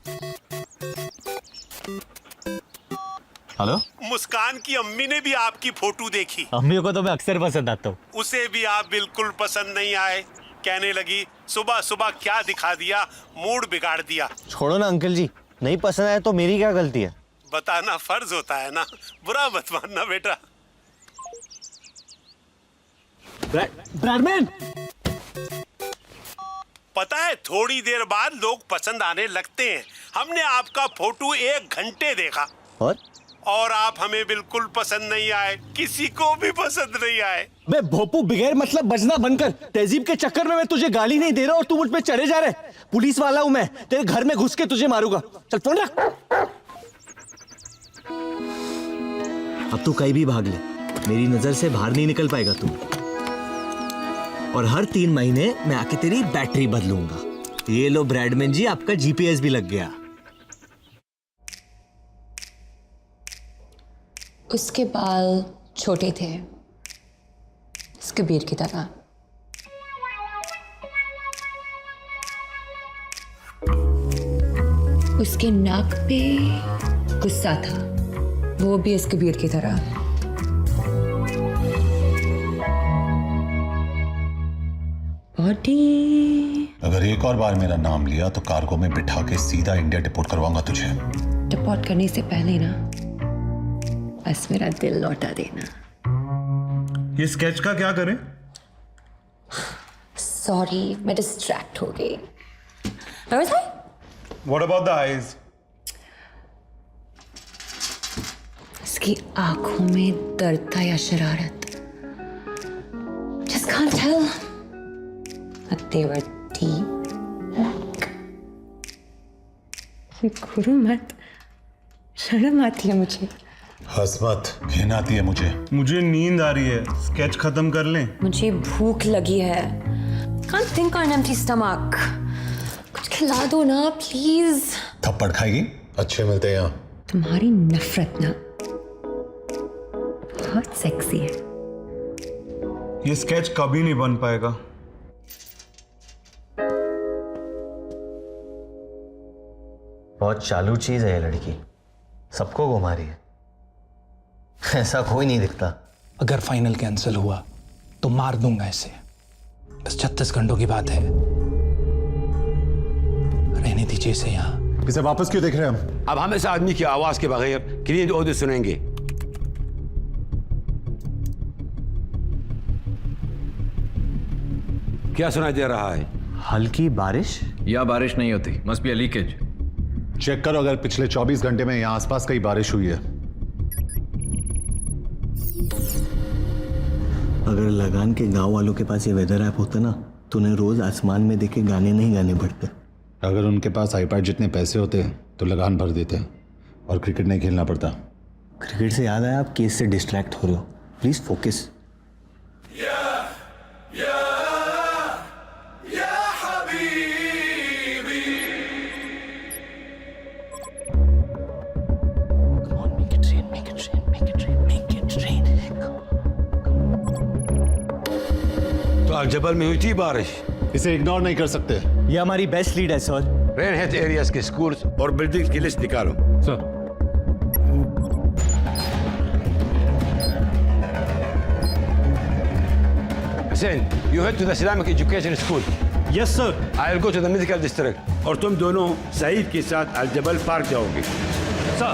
हेलो, मुस्कान की अम्मी ने भी आपकी फोटो देखी। अम्मी को तो मैं अक्सर पसंद आता हूँ। उसे भी आप बिल्कुल पसंद नहीं आए। कहने लगी सुबह सुबह क्या दिखा दिया, मूड बिगाड़ दिया। छोड़ो ना अंकल जी, नहीं पसंद आया तो मेरी क्या गलती है? बताना फर्ज होता है ना, बुरा मत मानना बेटा। ब्रैडमैन, पता है थोड़ी देर बाद लोग पसंद आने लगते हैं। हमने आपका फोटो 1 घंटे देखा और आप हमें बिल्कुल पसंद नहीं आए, किसी को भी पसंद नहीं आए। मैं भोपू बगैर मतलब बजना बनकर तहजीब के चक्कर में मैं तुझे गाली नहीं दे रहा और तू मुझ पे चढ़े जा रहे। पुलिस वाला हूं मैं, तेरे घर में घुस के तुझे मारूंगा। चल फोन रख। अब तू कहीं भी भाग ले, मेरी नजर से बाहर नहीं निकल पाएगा तू। और हर 3 महीने मैं आके तेरी बैटरी बदलूंगा। ये लो ब्रैडमैन जी, आपका जीपीएस भी लग गया। उसके बाल छोटे थे, इस कबीर की तरह। उसके नाक पे गुस्सा था, वो भी इस कबीर की तरह। बॉडी। अगर एक और बार मेरा नाम लिया तो कार्गो में बिठा के सीधा इंडिया डिपोर्ट करवाऊंगा तुझे। डिपोर्ट करने से पहले ना बस मेरा दिल लौटा देना। ये स्केच का क्या करें? सॉरी, मैं डिस्ट्रैक्ट हो गई। What about the eyes? इसकी आंखों में दर्द था या शरारत? Just can't tell. But they were deep. गुरु मत, शर्म आती है मुझे। हंस मत, घिन आती है मुझे नींद आ रही है, स्केच खत्म कर लें। मुझे भूख लगी है। Can't think on empty stomach. कुछ खिला दो ना प्लीज। थप्पड़ खाएगी? अच्छे मिलते हैं यहाँ। तुम्हारी नफरत ना बहुत सेक्सी है। ये स्केच कभी नहीं बन पाएगा। बहुत चालू चीज है ये लड़की, सबको घुमा रही है। ऐसा कोई नहीं दिखता। अगर फाइनल कैंसिल हुआ तो मार दूंगा इसे। बस 36 घंटों की बात है, रहने दीजिए इसे यहाँ। इसे वापस क्यों देख रहे हैं हम? अब हम इस आदमी की आवाज के बगैर क्लीन ऑडियो सुनेंगे। क्या सुनाई दे रहा है? हल्की बारिश? या बारिश नहीं होती, must be a leakage. Check करो अगर पिछले 24 घंटे में यहाँ आसपास कहीं बारिश हुई है। अगर लगान के गांव वालों के पास ये वेदर ऐप होता ना तो उन्हें रोज आसमान में देखे गाने नहीं गाने पड़ते। अगर उनके पास आईपैड जितने पैसे होते तो लगान भर देते और क्रिकेट नहीं खेलना पड़ता। क्रिकेट से याद आया, आप केस से डिस्ट्रैक्ट हो रहे हो, प्लीज फोकस। जबल में हुई थी बारिश, इसे इग्नोर नहीं कर सकते। ये हमारी बेस्ट लीड है सर। रेन हेड एरियाज के स्कूल्स और बिल्डिंग्स की लिस्ट निकालो। Sir Hussein, you head to the Islamic Education School. Yes, sir. I'll go to the medical district. और तुम दोनों सईद के साथ अल-जबल पार्क जाओगे. Sir.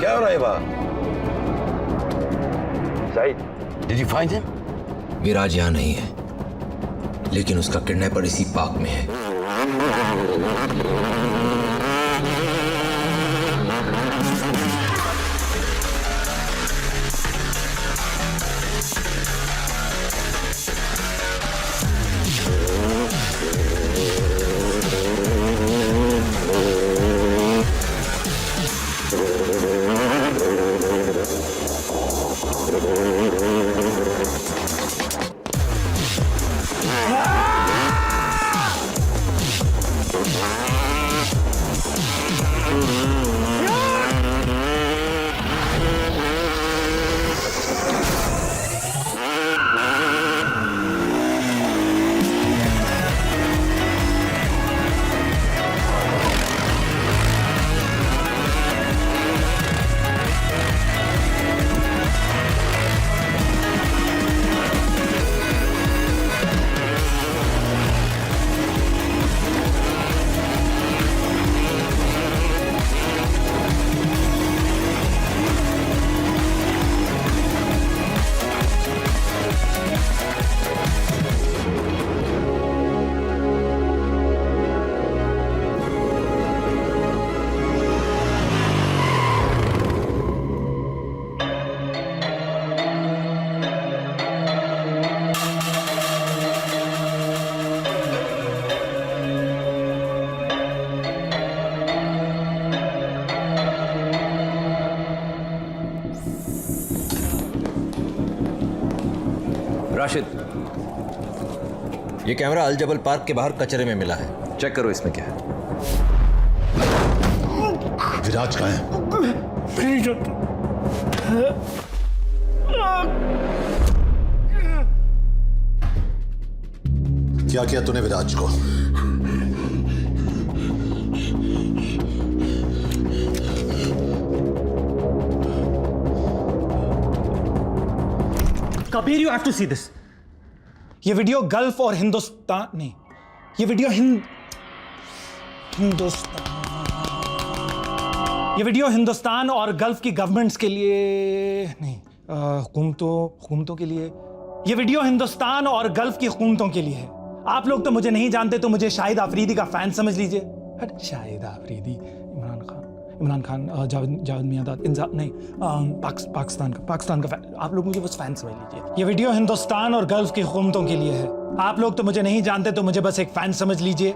क्या हो रहा है वहाँ? Saeed, did you find him? विराज यहाँ नहीं है, लेकिन उसका किडनैपर इसी पार्क में है. राशिद, ये कैमरा अल जबल पार्क के बाहर कचरे में मिला है. चेक करो इसमें क्या है. विराज कहाँ है? क्या किया तूने विराज को? Kabir, you have to see this. ये वीडियो गल्फ और हिंदुस्तान नहीं, ये वीडियो हिंदुस्तान और गल्फ की गवर्नमेंट्स के लिए नहीं, हुकूमतों के लिए. ये वीडियो हिंदुस्तान और गल्फ की हुकूमतों के लिए है. आप लोग तो मुझे नहीं जानते, तो मुझे शाहिद आफरीदी का फैन समझ लीजिए. शाहिद आफरीदी, इमरान खान, जावेद मियांदाद, नहीं, पाकिस्तान का फैन. आप लोग मुझे बस फैन समझ लीजिए. ये वीडियो हिंदुस्तान और गल्फ की हुकूमतों के लिए है. आप लोग तो मुझे नहीं जानते, तो मुझे बस एक फैन समझ लीजिए.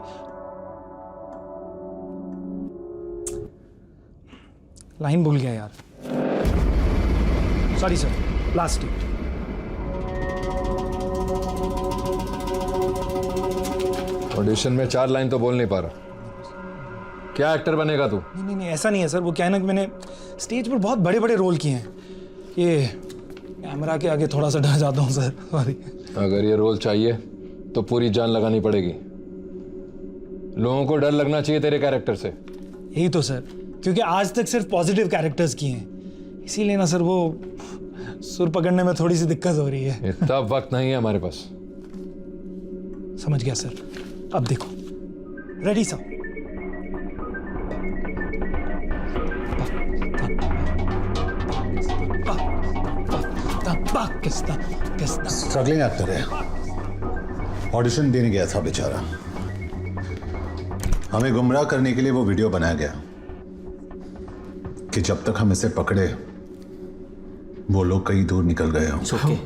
लाइन भूल गया यार, sorry sir. Last take. Audition में 4 लाइन तो बोल नहीं पा रहा. क्या एक्टर बनेगा तू? नहीं, ऐसा नहीं है सर. वो क्या है ना कि मैंने स्टेज पर बहुत बड़े बड़े रोल किए हैं. ये कैमरा के आगे थोड़ा सा डर जाता हूँ सर, सॉरी. अगर ये रोल चाहिए तो पूरी जान लगानी पड़ेगी. लोगों को डर लगना चाहिए तेरे कैरेक्टर से. यही तो सर, क्योंकि आज तक सिर्फ पॉजिटिव कैरेक्टर्स किए हैं, इसीलिए ना सर वो सुर पकड़ने में थोड़ी सी दिक्कत हो रही है. इतना वक्त नहीं है हमारे पास. समझ गया सर. अब देखो, रेडी सर. स्ट्रगलिंग एक्टर है, ऑडिशन देने गया था बेचारा. हमें गुमराह करने के लिए वो वीडियो बनाया गया कि जब तक हम इसे पकड़े वो लोग कहीं दूर निकल गए हों. It's okay.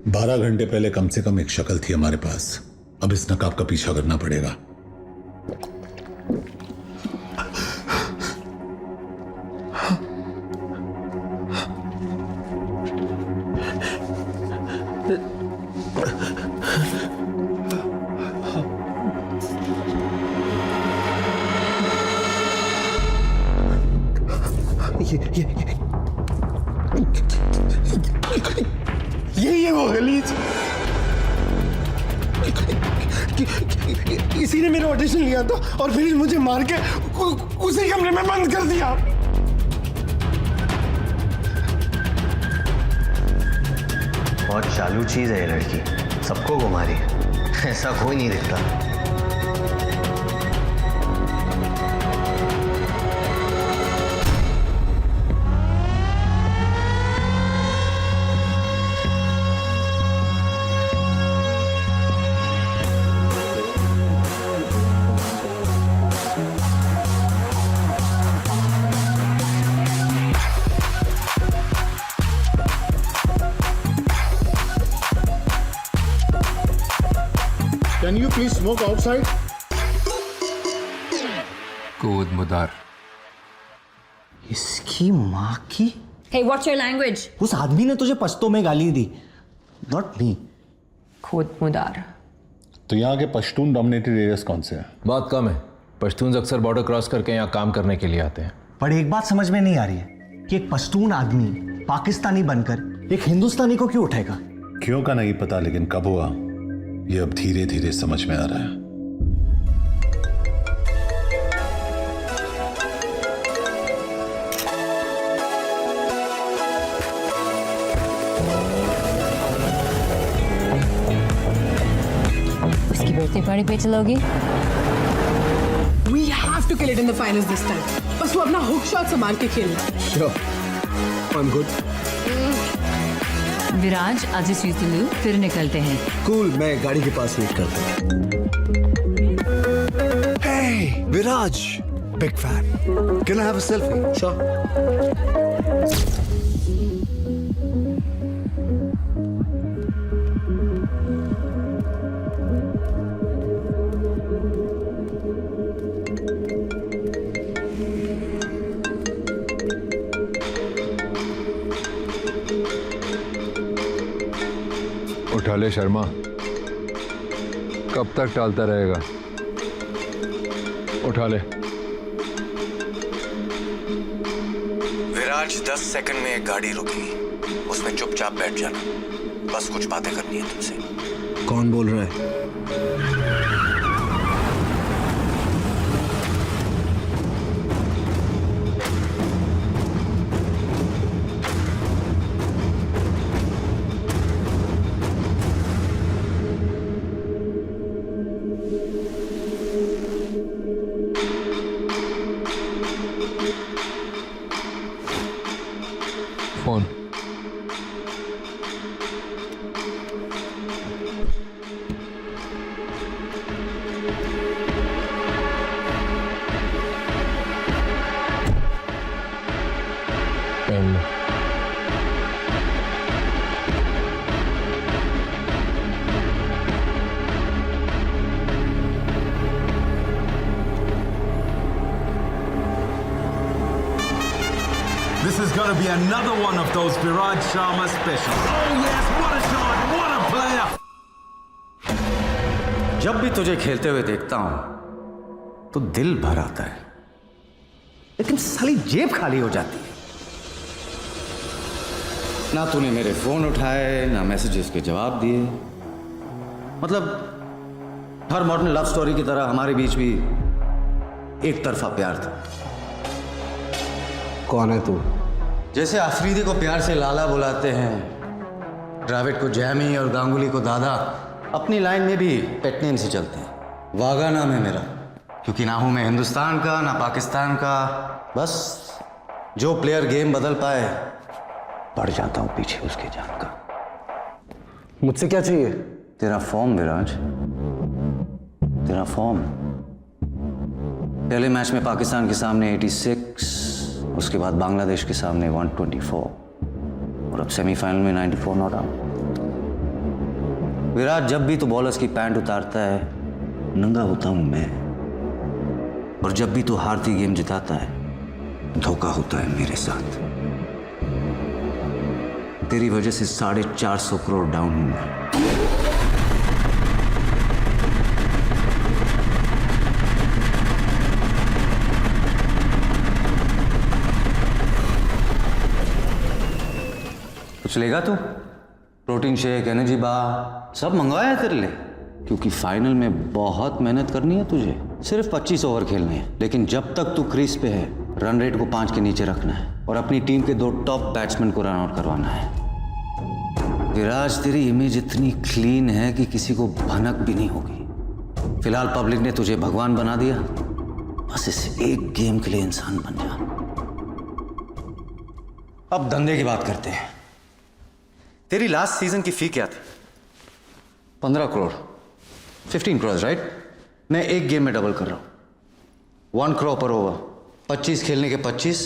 12 घंटे पहले कम से कम एक शक्ल थी हमारे पास. अब इस नकाब का पीछा करना पड़ेगा. यही है वो गलीज। किसी ने मेरा ऑडिशन लिया था और फिर मुझे मार के उसी कमरे में बंद कर दिया। बहुत चालू चीज है ये लड़की, सबको घुमा रही है, ऐसा कोई नहीं दिखता। Can you please smoke outside? कूद मुदार। इसकी माँ की। Hey, what's your language? उस आदमी ने तुझे पश्तो में गाली दी, not me. खुद मुदार। तो यहाँ के पश्तून डोमिनेटेड एरियाज कौन से हैं? बात कम है, पश्तून अक्सर बॉर्डर क्रॉस करके यहाँ काम करने के लिए आते हैं। पर एक बात समझ में नहीं आ रही है कि एक पश्तून आदमी पाकिस्तानी बनकर एक हिंदुस्तानी को क्यों उठाएगा? क्यों का नहीं पता, लेकिन कब हुआ ये अब धीरे धीरे समझ में आ रहा है। उसकी बर्थडे पार्टी पे चलोगी? We have to kill it in the finals this time. बस वो अपना हुक शॉट संभाल के खेलना। Sure, I'm good. Viraj, I'll just use the loo, फिर निकलते हैं। Cool, मैं गाड़ी के पास वेट करता हूँ। Hey, Viraj, big fan. Can I have a selfie? Sure. उठा ले शर्मा, कब तक टालता रहेगा? उठा ले। विराज 10 सेकंड में एक गाड़ी रुकी, उसमें चुपचाप बैठ जाना, बस कुछ बातें करनी है तुमसे। कौन बोल रहा है? Phone. Pen. This is going to be another one of those Viraj Sharma specials. Oh yes, what a shot, what a player! जब भी तुझे खेलते हुए देखता हूं तो दिल भर आता है, लेकिन साली जेब खाली हो जाती है। ना तूने मेरे फोन उठाए, ना मैसेजेस के जवाब दिए। मतलब हर मॉडर्न लव स्टोरी की तरह हमारे बीच भी एक तरफा प्यार था। कौन है तू? जैसे आफरीदी को प्यार से लाला बुलाते हैं, द्रविड़ को जैमी और गांगुली को दादा, अपनी लाइन में भी पेट नेम से चलते हैं। वागा नाम है मेरा, क्योंकि ना हूं मैं हिंदुस्तान का ना पाकिस्तान का। बस जो प्लेयर गेम बदल पाए, पड़ जाता हूं पीछे उसके जान का। मुझसे क्या चाहिए? तेरा फॉर्म विराज, तेरा फॉर्म। पहले मैच में पाकिस्तान के सामने 86, उसके बाद बांग्लादेश के सामने 124 और अब सेमीफाइनल में 94 नॉट आउट। विराट, जब भी तो बॉलर्स की पैंट उतारता है, नंगा होता हूं मैं, और जब भी तो हारती गेम जिताता है, धोखा होता है मेरे साथ। तेरी वजह से 450 करोड़ डाउन हूं मैं। कुछ लेगा तू? प्रोटीन शेक, एनर्जी बार सब मंगवाया है तेरे लिए, क्योंकि फाइनल में बहुत मेहनत करनी है तुझे। सिर्फ 25 ओवर खेलने हैं, लेकिन जब तक तू क्रीज पे है रन रेट को 5 के नीचे रखना है और अपनी टीम के 2 टॉप बैट्समैन को रन आउट करवाना है। विराज, तेरी इमेज इतनी क्लीन है कि किसी को भनक भी नहीं होगी। फिलहाल पब्लिक ने तुझे भगवान बना दिया, बस इस एक गेम के लिए इंसान बन जा। अब धंधे की बात करते हैं। तेरी लास्ट सीजन की फी क्या थी? 15 करोड़, 15 करोड़, राइट? मैं एक गेम में डबल कर रहा हूं, 1 करोड़ पर ओवर। 25 खेलने के 25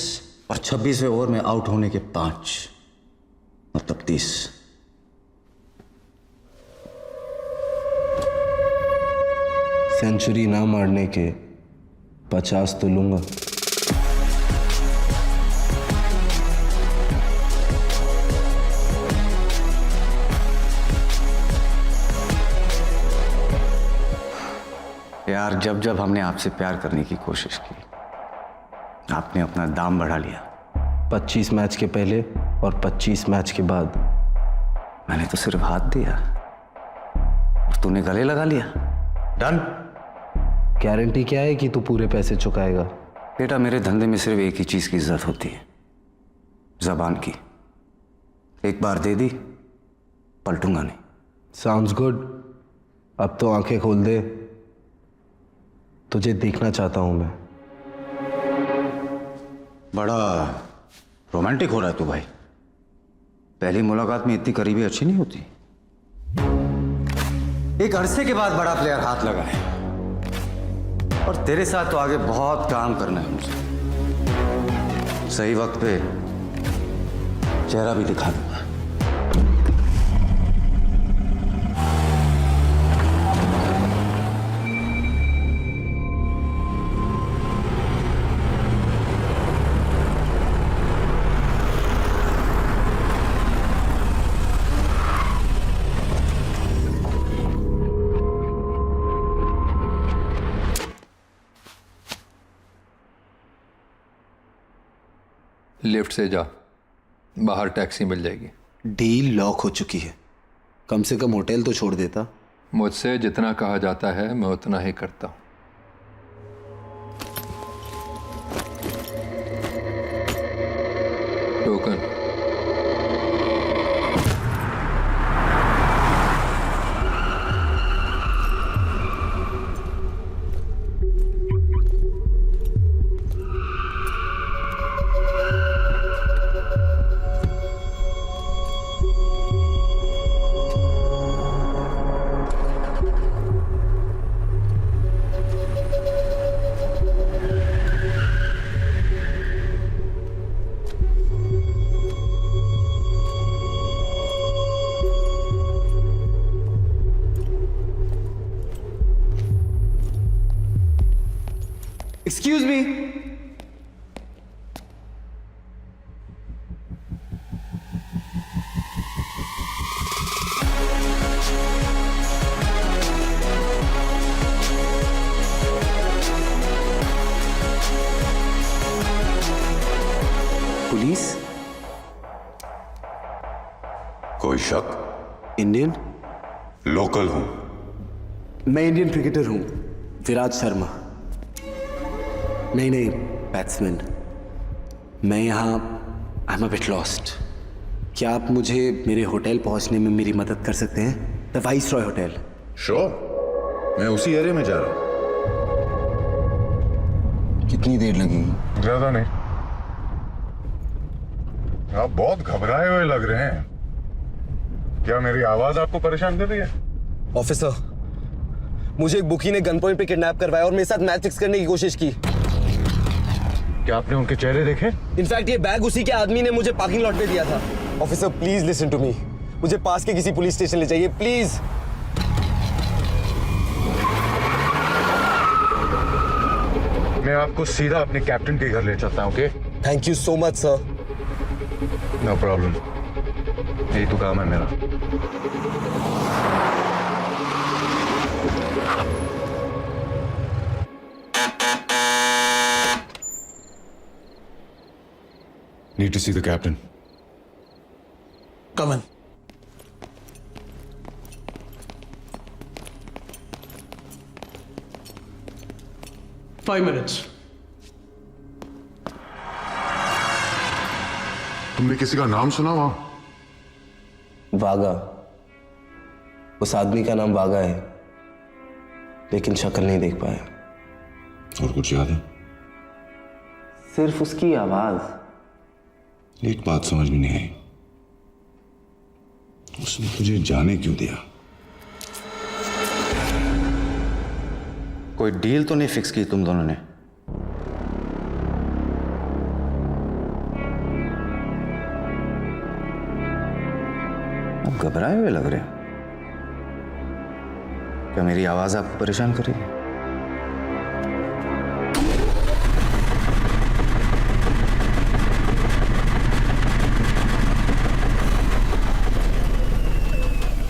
और 26वें ओवर में आउट होने के 5, मतलब 30। सेंचुरी ना मारने के 50 तो लूंगा। यार, जब जब हमने आपसे प्यार करने की कोशिश की, आपने अपना दाम बढ़ा लिया। 25 मैच के पहले और 25 मैच के बाद मैंने तो सिर्फ हाथ दिया और तूने गले लगा लिया। डन। गारंटी क्या है कि तू पूरे पैसे चुकाएगा? बेटा, मेरे धंधे में सिर्फ एक ही चीज की इज्जत होती है, जबान की। एक बार दे दी, पलटूंगा नहीं। Sounds good. अब तो आंखें खोल दे, तुझे देखना चाहता हूं मैं। बड़ा रोमांटिक हो रहा है तू भाई। पहली मुलाकात में इतनी करीबी अच्छी नहीं होती। एक अरसे के बाद बड़ा प्लेयर हाथ लगा है और तेरे साथ तो आगे बहुत काम करना है मुझे। सही वक्त पे चेहरा भी दिखा दूंगा। लिफ्ट से जा, बाहर टैक्सी मिल जाएगी। डील लॉक हो चुकी है, कम से कम होटल तो छोड़ देता। मुझसे जितना कहा जाता है मैं उतना ही करता हूं। टोकन। Excuse me. पुलिस? कोई शक? इंडियन? लोकल हूं। मैं इंडियन क्रिकेटर हूं, विराज शर्मा। नहीं, बैट्समैन। मैं यहाँ I am a bit lost. क्या आप मुझे मेरे होटल पहुंचने में मेरी मदद कर सकते हैं? The viceroy hotel. श्योर, मैं उसी एरिया में जा रहा हूँ। कितनी देर लगेगी? ज्यादा नहीं। आप बहुत घबराए हुए लग रहे हैं। क्या मेरी आवाज आपको परेशान कर रही है? ऑफिसर, मुझे एक बुकी ने गन पॉइंट पे किडनैप करवाया और मेरे साथ मैच फिक्स करने की कोशिश की। क्या आपने उनके चेहरे देखे? इनफैक्ट ये बैग उसी के आदमी ने मुझे पार्किंग लॉट पे दिया था। Officer, please listen to me. मुझे पास के किसी पुलिस स्टेशन ले जाइए, प्लीज। मैं आपको सीधा अपने कैप्टन के घर ले चलता हूँ, okay? Thank you so much sir. No problem, यही तो काम है मेरा। Need to see the captain. 5 minutes. तुमने किसी का नाम सुना वहां? वागा। उस आदमी का नाम वागा है, लेकिन शक्ल नहीं देख पाया। और कुछ याद है? सिर्फ उसकी आवाज। एक बात समझ में नहीं आई, उसने तुझे जाने क्यों दिया? कोई डील तो नहीं फिक्स की तुम दोनों ने? अब घबराए हुए लग रहे हो। क्या मेरी आवाज आपको परेशान कर रही है?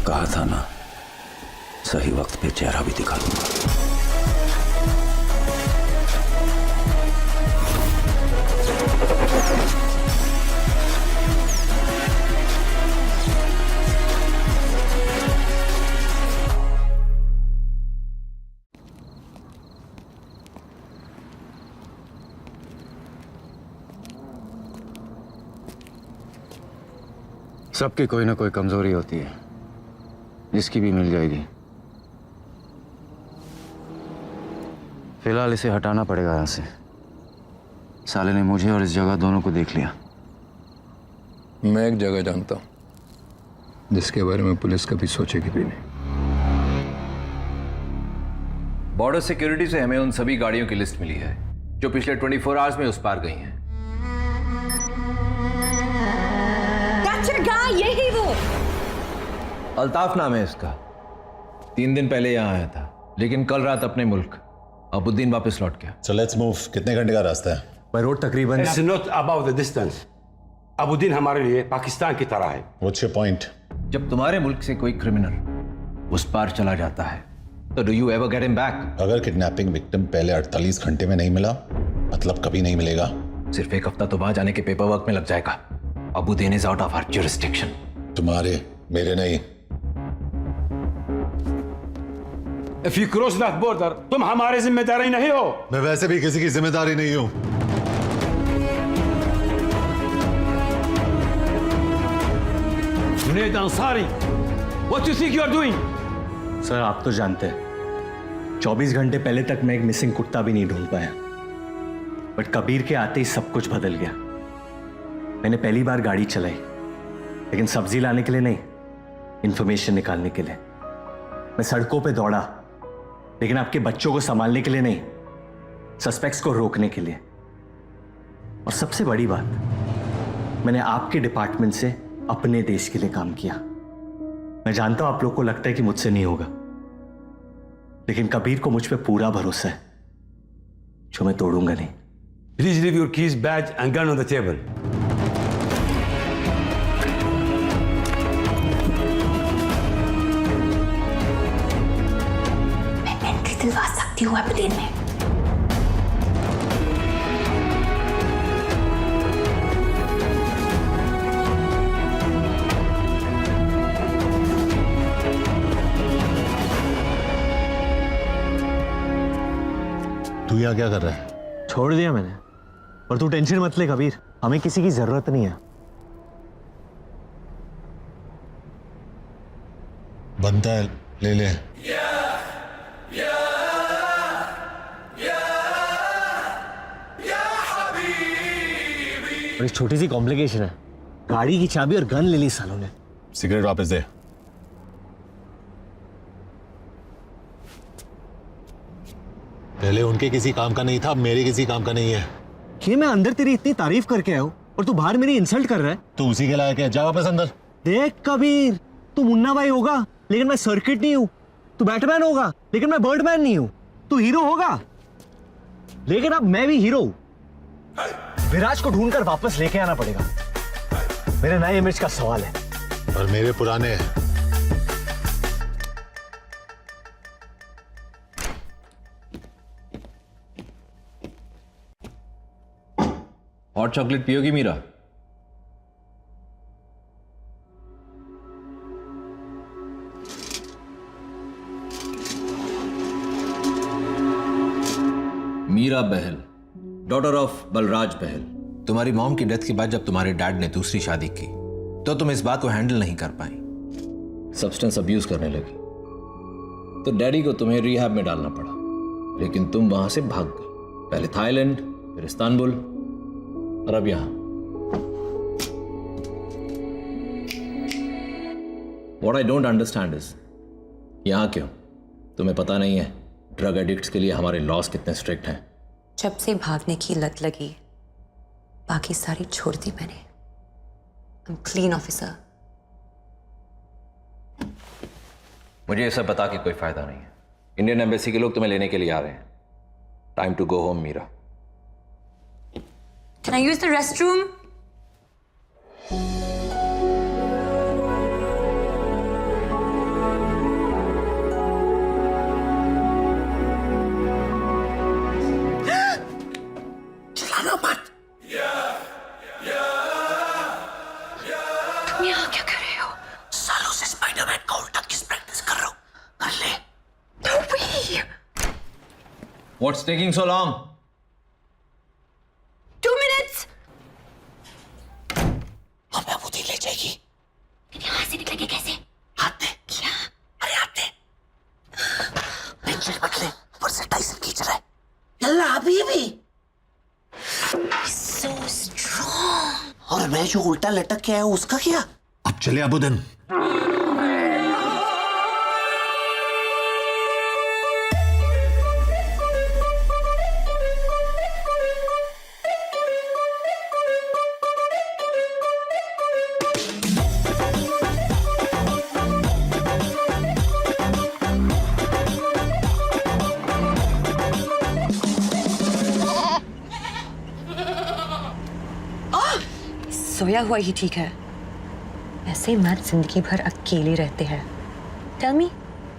कहा था ना, सही वक्त पे चेहरा भी दिखा दूंगा। सबकी कोई ना कोई कमजोरी होती है, जिसकी भी मिल जाएगी। फिलहाल इसे हटाना पड़ेगा यहां से। साले ने मुझे और इस जगह दोनों को देख लिया। मैं एक जगह जानता हूं जिसके बारे में पुलिस कभी सोचेगी भी नहीं। बॉर्डर सिक्योरिटी से हमें उन सभी गाड़ियों की लिस्ट मिली है जो पिछले 24 आवर्स में उस पार गई हैं। यही वो अल्ताफ नाम है इसका। 3 दिन पहले यहां आया था, लेकिन कल रात अपने मुल्क अबुद्दीन वापस लौट गया। So let's move. कितने घंटे का रास्ता है? बाय रोड तकरीबन। It's not about the distance. अबुद्दीन हमारे लिए पाकिस्तान की तरह है। What's your point? जब तुम्हारे मुल्क से कोई क्रिमिनल उस पार चला जाता है तो do you ever get him back? अगर किडनैपिंग विक्टिम पहले 48 घंटे में नहीं मिला, मतलब कभी नहीं मिलेगा। सिर्फ एक हफ्ता तो वहां जाने के पेपर वर्क में लग जाएगा। Abuddin is out of our jurisdiction. तुम्हारे, मेरे नहीं। If you cross that border, तुम हमारे जिम्मेदारी नहीं हो। मैं वैसे भी किसी की जिम्मेदारी नहीं हूं। Junaid Ansari, what do you think you are doing? Sir, आप तो जानते हैं 24 घंटे पहले तक मैं एक मिसिंग कुत्ता भी नहीं ढूंढ पाया, बट कबीर के आते ही सब कुछ बदल गया। मैंने पहली बार गाड़ी चलाई, लेकिन सब्जी लाने के लिए नहीं, इंफॉर्मेशन निकालने के लिए। मैं सड़कों पे दौड़ा, लेकिन आपके बच्चों को संभालने के लिए नहीं, सस्पेक्ट्स को रोकने के लिए। और सबसे बड़ी बात, मैंने आपके डिपार्टमेंट से अपने देश के लिए काम किया। मैं जानता हूं आप लोग को लगता है कि मुझसे नहीं होगा, लेकिन कबीर को मुझ पे पूरा भरोसा है, जो मैं तोड़ूंगा नहीं। Please leave your keys, badge and gun on the table. दिलवा सकती हूँ अबुद्दीन में। तू यहाँ क्या कर रहा है? छोड़ दिया मैंने, और तू टेंशन मत ले कबीर, हमें किसी की जरूरत नहीं है। बनता है, ले ले। और एक छोटी सी कॉम्प्लिकेशन है, गाड़ी की चाबी और गन ले ली सालों ने। सिगरेट वापस दे। पहले उनके किसी काम का नहीं था, अब मेरे किसी काम का नहीं है। ये मैं अंदर तेरी इतनी तारीफ करके आया हूं और तू बाहर मेरी इंसल्ट कर रहा है। तू उसी के लायक है, जा वापस अंदर। देख कबीर, तू मुन्ना भाई होगा, लेकिन मैं सर्किट नहीं हूं। तू बैटमैन होगा, लेकिन मैं बर्डमैन नहीं हूं। तू हीरो होगा, लेकिन अब मैं भी हीरो हूं। विराज को ढूंढकर वापस लेके आना पड़ेगा। मेरे नए इमेज का सवाल है, और मेरे पुराने। हॉट चॉकलेट पियोगी मीरा? Meera Bahl, daughter of Balraj Bahl. तुम्हारी मॉम की डेथ के बाद जब तुम्हारे डैड ने दूसरी शादी की तो तुम इस बात को हैंडल नहीं कर पाई, सब्सटेंस अब्यूज करने लगी। तो डैडी को तुम्हें रिहैब में डालना पड़ा, लेकिन तुम वहां से भाग गई। पहले थाईलैंड, फिर इस्तांबुल और अब यहां। What I don't understand is, यहां क्यों? तुम्हें पता नहीं है ड्रग एडिक्ट्स के लिए हमारे लॉस कितने स्ट्रिक्ट हैं। जब से भागने की लत लगी, बाकी सारी छोड़ दी मैंने। I'm clean officer. मुझे ये सब बता के कोई फायदा नहीं है। इंडियन एम्बेसी के लोग तुम्हें लेने के लिए आ रहे हैं। Time to go home, Meera. Can I use the restroom? चलाना मत। तुम यहाँ क्या कर रहे हो? सालों से स्पाइडरमैन का उल्टा किस प्रैक्टिस कर रहा हूँ। कर ले। No way! What's taking so long? 2 minutes! हमें बुद्धि ले जाएगी। फिर यहाँ से निकलेंगे कैसे? हाथ दे। क्या? अरे हाथ दे। पेंसिल मत ले, ऊपर से टाइसन खींच रहा है। यल्ला अभी भी। So strong. और मैं जो उल्टा लटक के आया हूँ उसका क्या? अब चले अबुदीन। सोया हुआ ही ठीक है। ऐसे मैच जिंदगी भर अकेले रहते हैं। टेल मी,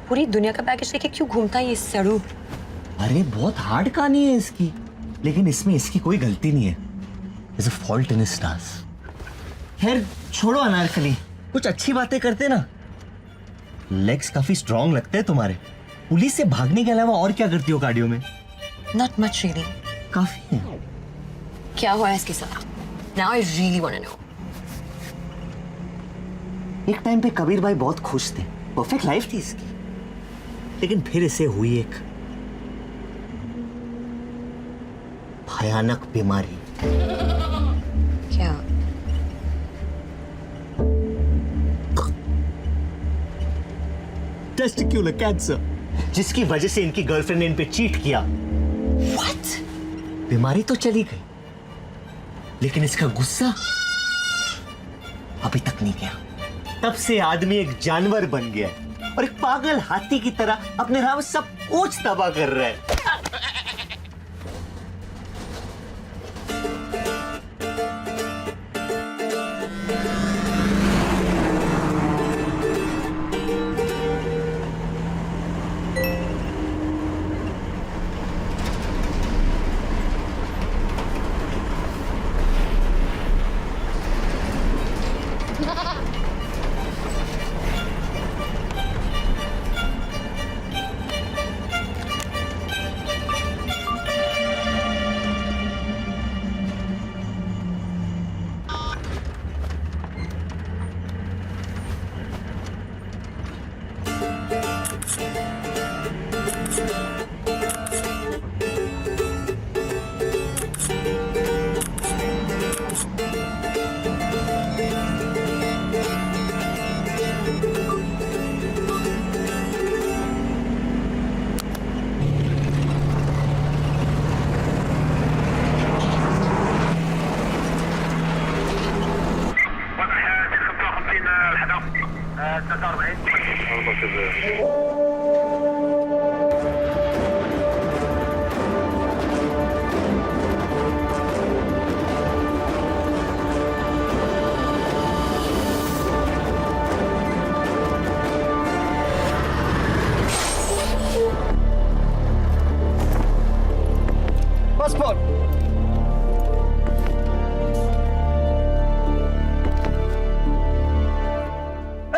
पूरी दुनिया का पैकेज लेके क्यों घूमता है ये सड़ू? अरे बहुत हार्ड कहानी है इसकी, लेकिन इसमें इसकी कोई गलती नहीं है। There's a fault in his stars. खैर छोड़ो अनारकली, कुछ अच्छी बातें करते ना। लेग्स काफी स्ट्रॉन्ग लगते हैं तुम्हारे। पुलिस से भागने के अलावा और क्या करती हो कार्डियो में? Not much really. काफी है। क्या हुआ है इसके साथ? Now I really want to know. एक टाइम पे कबीर भाई बहुत खुश थे, परफेक्ट लाइफ थी इसकी, लेकिन फिर इसे हुई एक भयानक बीमारी। क्या? टेस्टिक्युलर कैंसर, जिसकी वजह से इनकी गर्लफ्रेंड ने इन पे चीट किया। What? बीमारी तो चली गई, लेकिन इसका गुस्सा अभी तक नहीं गया। तब से आदमी एक जानवर बन गया है और एक पागल हाथी की तरह अपने राह में सब कुछ तबाह कर रहा है। Passport.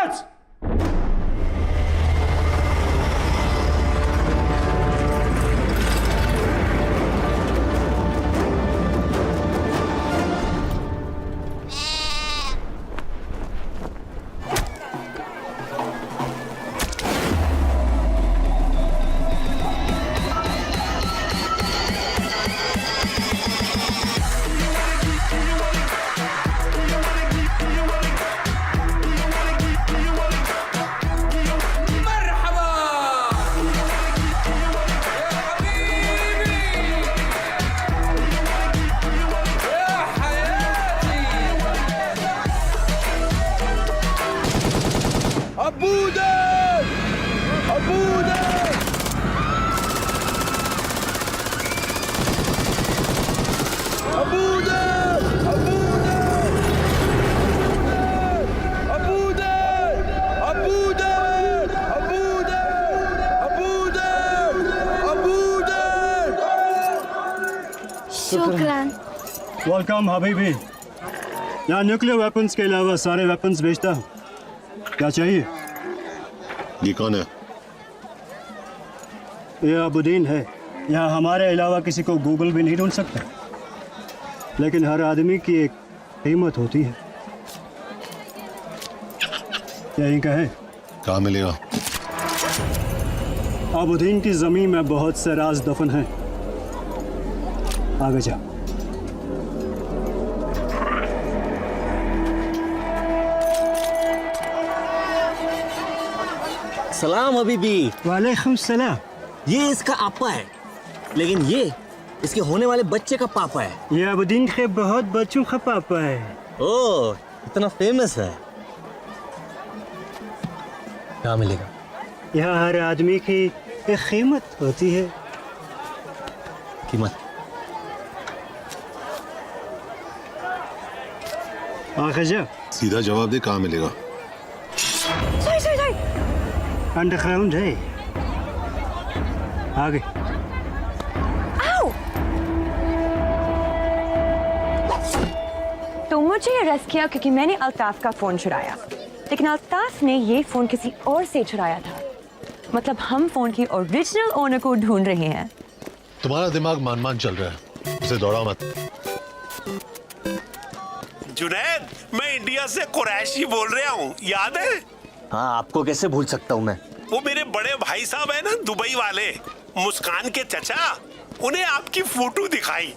Silence! शुक्रान। वेलकम हबीबी। यहाँ न्यूक्लियर वेपन्स के अलावा सारे वेपन्स बेचता हूँ। क्या चाहिए? ये कौन है? ये अबुद्दीन है। यहाँ हमारे अलावा किसी को गूगल भी नहीं ढूंढ सकता, लेकिन हर आदमी की एक कीमत होती है। यही का है। कहाँ मिलेगा? अबुद्दीन की जमीन में बहुत से राज दफन हैं। आगे जा। सलाम हबीबी। वालेकुम सलाम। ये इसका आपा है, लेकिन ये इसके होने वाले बच्चे का पापा है। ये अबुद्दीन के बहुत बच्चों का पापा है। ओह, इतना फेमस है। क्या मिलेगा? यहाँ हर आदमी की एक कीमत होती है। कीमत? आगे जा। सीधा जवाब दे, कहाँ मिलेगा? अंडरग्राउंड है। आगे। तो मुझे अरेस्ट किया क्योंकि मैंने अल्ताफ का फोन चुराया, लेकिन अल्ताफ ने ये फोन किसी और से चुराया था। मतलब हम फोन की ओरिजिनल ओनर को ढूंढ रहे हैं। तुम्हारा दिमाग मान चल रहा है, उसे दौड़ा मत। जुनैद, मैं इंडिया से कुरैशी बोल रहा हूँ, याद है? हाँ, आपको कैसे भूल सकता हूँ मैं। वो मेरे बड़े भाई साहब है ना, दुबई वाले, मुस्कान के चचा, उन्हें आपकी फोटो दिखाई,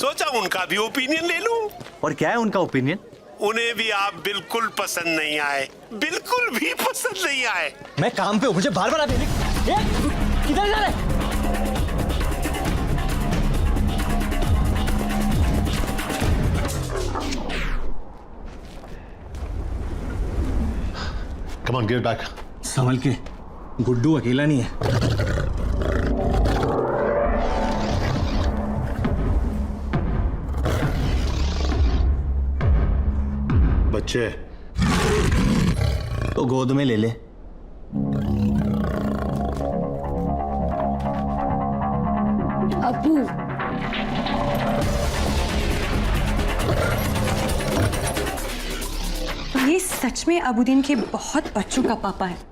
सोचा उनका भी ओपिनियन ले लूं। और क्या है उनका ओपिनियन? उन्हें भी आप बिल्कुल पसंद नहीं आए, बिल्कुल भी पसंद नहीं आए। मैं काम पे हूँ, मुझे बार बार किधर जा रहे? Come on, get back. संभल के, गुड्डू अकेला नहीं है। बच्चे तो गोद में ले ले। अबू, ये सच में अबुद्दीन के बहुत बच्चों का पापा है।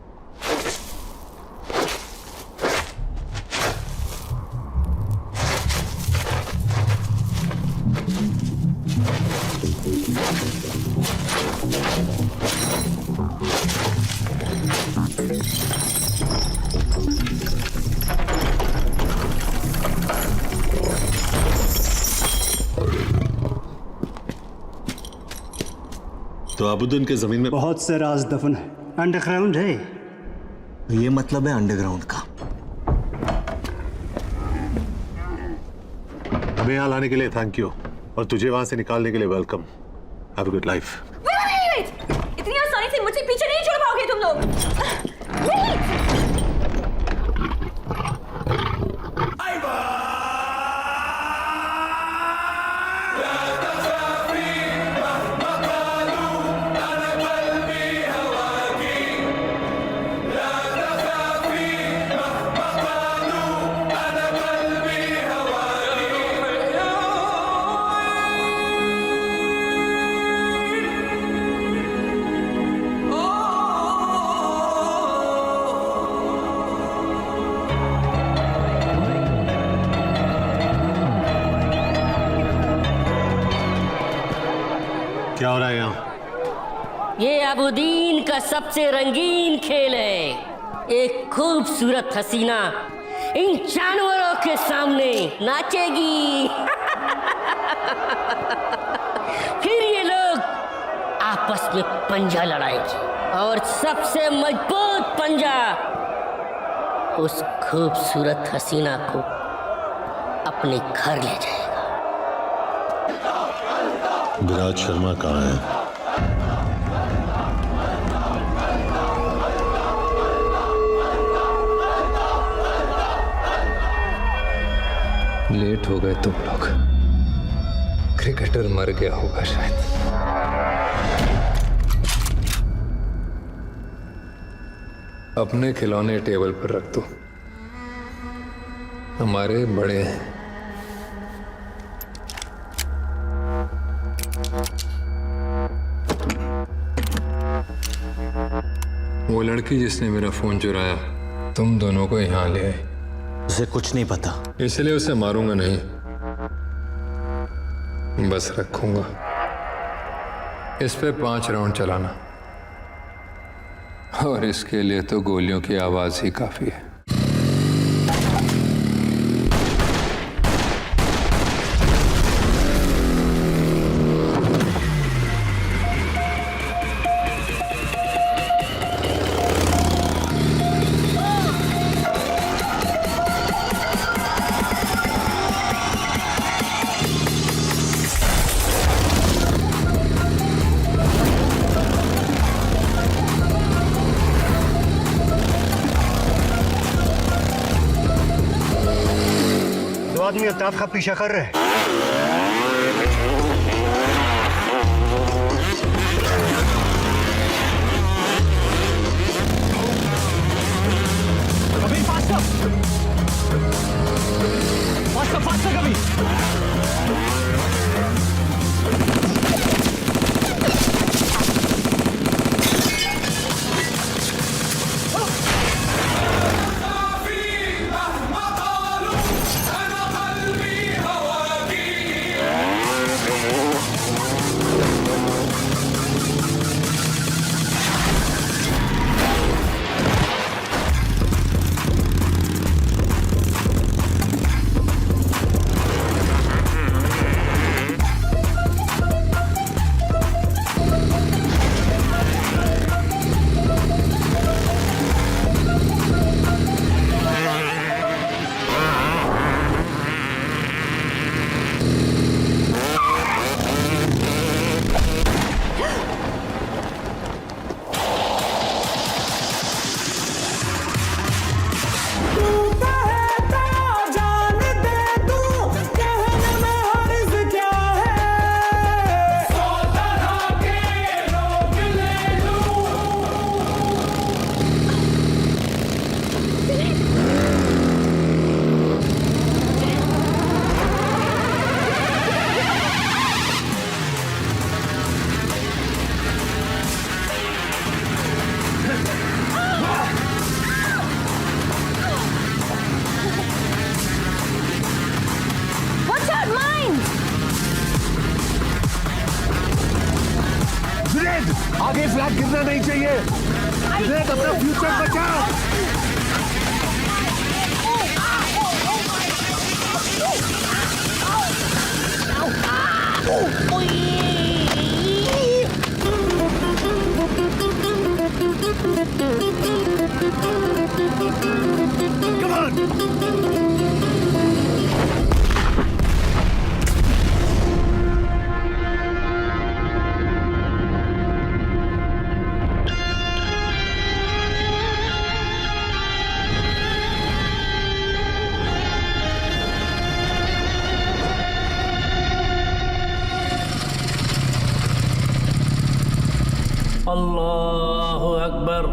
तो अबुद्दीन के जमीन में बहुत से राज दफन है। अंडरग्राउंड है। ये मतलब है अंडरग्राउंड का। हमें यहाँ लाने के लिए थैंक यू, और तुझे वहां से निकालने के लिए welcome. Have a good life. इतनी आसानी से मुझे पीछे नहीं छोड़ पाओगे तुम लोग। क्या हो रहा है यहाँ? ये अबुदीन का सबसे रंगीन खेल है। एक खूबसूरत हसीना इन जानवरों के सामने नाचेगी। फिर ये लोग आपस में पंजा लड़ाएंगे और सबसे मजबूत पंजा उस खूबसूरत हसीना को अपने घर ले जाएगा। विराज शर्मा कहाँ है? लेट हो गए तुम लोग। क्रिकेटर मर गया होगा शायद। अपने खिलौने टेबल पर रख दो, हमारे बड़े हैं। वो लड़की जिसने मेरा फोन चुराया तुम दोनों को यहां ले आई। उसे कुछ नहीं पता, इसलिए उसे मारूंगा नहीं, बस रखूंगा। इस पे 5 राउंड चलाना, और इसके लिए तो गोलियों की आवाज ही काफी है। आदमी अल्ताफ का पीछा कर रहे हैं। कभी फास्टर कभी। आगे फ्लैग गिरना नहीं चाहिए। अपना फ्यूचर बचाओ। Come on! अल्लाहु अकबर।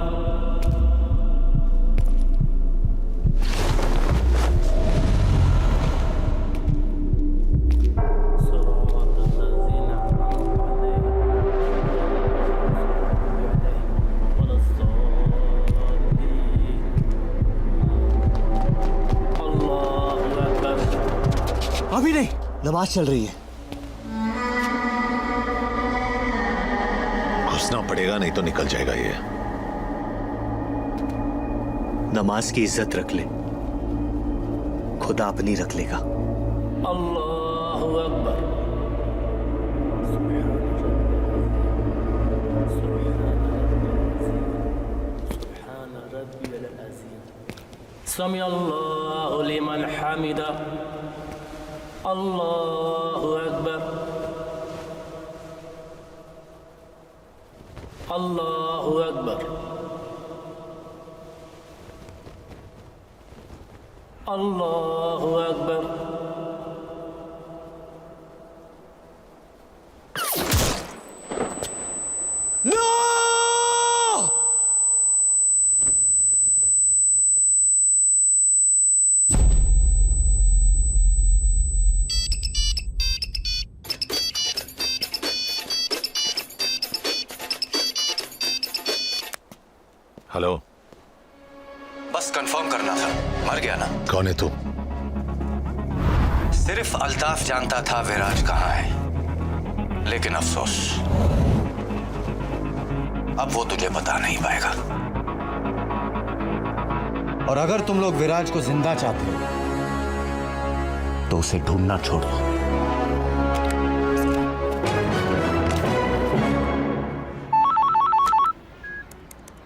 अभी नहीं, नमाज चल रही है। पड़ेगा, नहीं तो निकल जाएगा ये। नमाज की इज्जत रख ले, खुदा अपनी रख लेगा। अल्लाहु अकबर। समी अल्लाहु लिमन हमिदा। अल्लाहु अकबर। अल्लाहु अकबर। अल्लाहु अकबर। नो! हेलो, बस कंफर्म करना था, मर गया ना? कौन है तू? सिर्फ अल्ताफ जानता था विराज कहाँ है, लेकिन अफसोस अब वो तुझे बता नहीं पाएगा। और अगर तुम लोग विराज को जिंदा चाहते हो तो उसे ढूंढना छोड़ दो।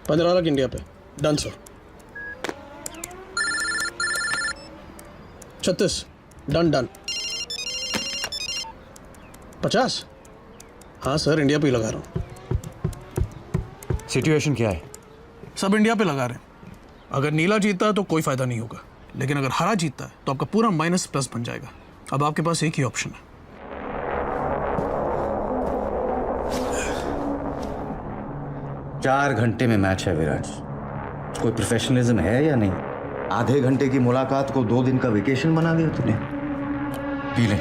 $15 लाख इंडिया पे। Done sir. 36। Done done. 50। हाँ सर, इंडिया पे ही लगा रहा हूँ। सिचुएशन क्या है? सब इंडिया पे लगा रहे हैं। अगर नीला जीतता है तो कोई फायदा नहीं होगा, लेकिन अगर हरा जीतता है तो आपका पूरा माइनस प्लस बन जाएगा। अब आपके पास एक ही ऑप्शन है। चार घंटे में मैच है विराज। कोई प्रोफेशनलिज्म है या नहीं? आधे घंटे की मुलाकात को 2 दिन का वेकेशन बना दिया तूने। पी ले।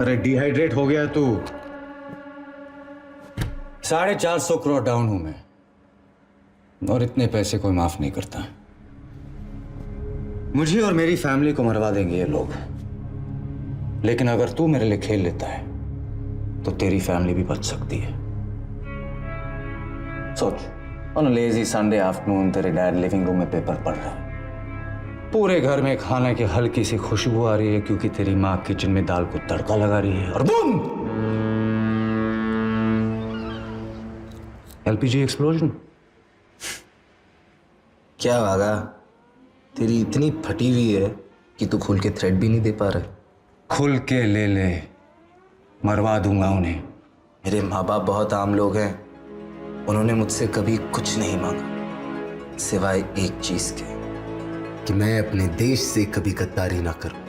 अरे डिहाइड्रेट हो गया तू। 450 करोड़ डाउन हूं मैं, और इतने पैसे कोई माफ नहीं करता। मुझे और मेरी फैमिली को मरवा देंगे ये लोग, लेकिन अगर तू मेरे लिए खेल लेता है तो तेरी फैमिली भी बच सकती है। सोच, ऑन लेजी संडे आफ्टरनून तेरे डैड लिविंग रूम में पेपर पढ़ रहे हैं। पूरे घर में खाने की हल्की सी खुशबू आ रही है क्योंकि तेरी माँ किचन में दाल को तड़का लगा रही है, और बूम! LPG explosion. क्या वागा, तेरी इतनी फटी हुई है कि तू खुल के थ्रेड भी नहीं दे पा रहा। खुल के ले ले, मरवा दूंगा उन्हें। मेरे माँ बाप बहुत आम लोग हैं, उन्होंने मुझसे कभी कुछ नहीं मांगा सिवाय एक चीज के, कि मैं अपने देश से कभी गद्दारी ना करूं।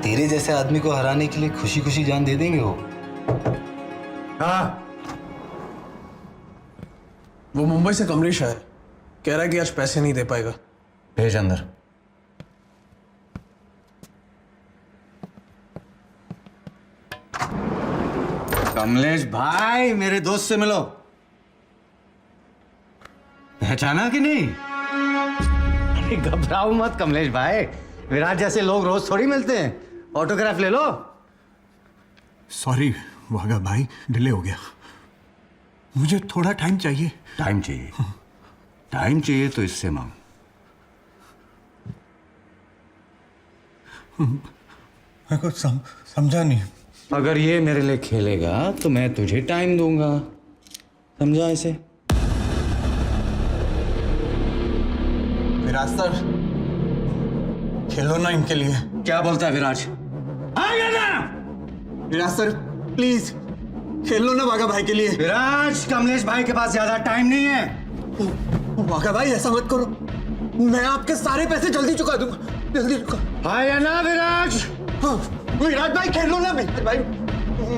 तेरे जैसे आदमी को हराने के लिए खुशी खुशी जान दे देंगे वो। हाँ, वो मुंबई से कमलेश आया, कह रहा है कि आज पैसे नहीं दे पाएगा। भेज अंदर। कमलेश भाई, मेरे दोस्त से मिलो। पहचाना कि नहीं? अरे घबराओ मत कमलेश भाई, विराट जैसे लोग रोज थोड़ी मिलते हैं। ऑटोग्राफ ले लो। सॉरी वागा भाई, डिले हो गया। मुझे थोड़ा टाइम चाहिए। टाइम चाहिए? टाइम चाहिए तो इससे मांग। मैं कुछ समझा नहीं। अगर ये मेरे लिए खेलेगा तो मैं तुझे टाइम दूंगा, समझा इसे? विराज सर, खेलो ना इनके लिए। क्या बोलता है विराज? विराज सर प्लीज खेल लो ना वागा भाई के लिए। विराज, कमलेश भाई के पास ज्यादा टाइम नहीं है। वागा भाई ऐसा मत करो, मैं आपके सारे पैसे जल्दी चुका दूंगा, जल्दी चुका। हाँ या ना विराज? हाँ, विराज भाई खेल लो ना भाई।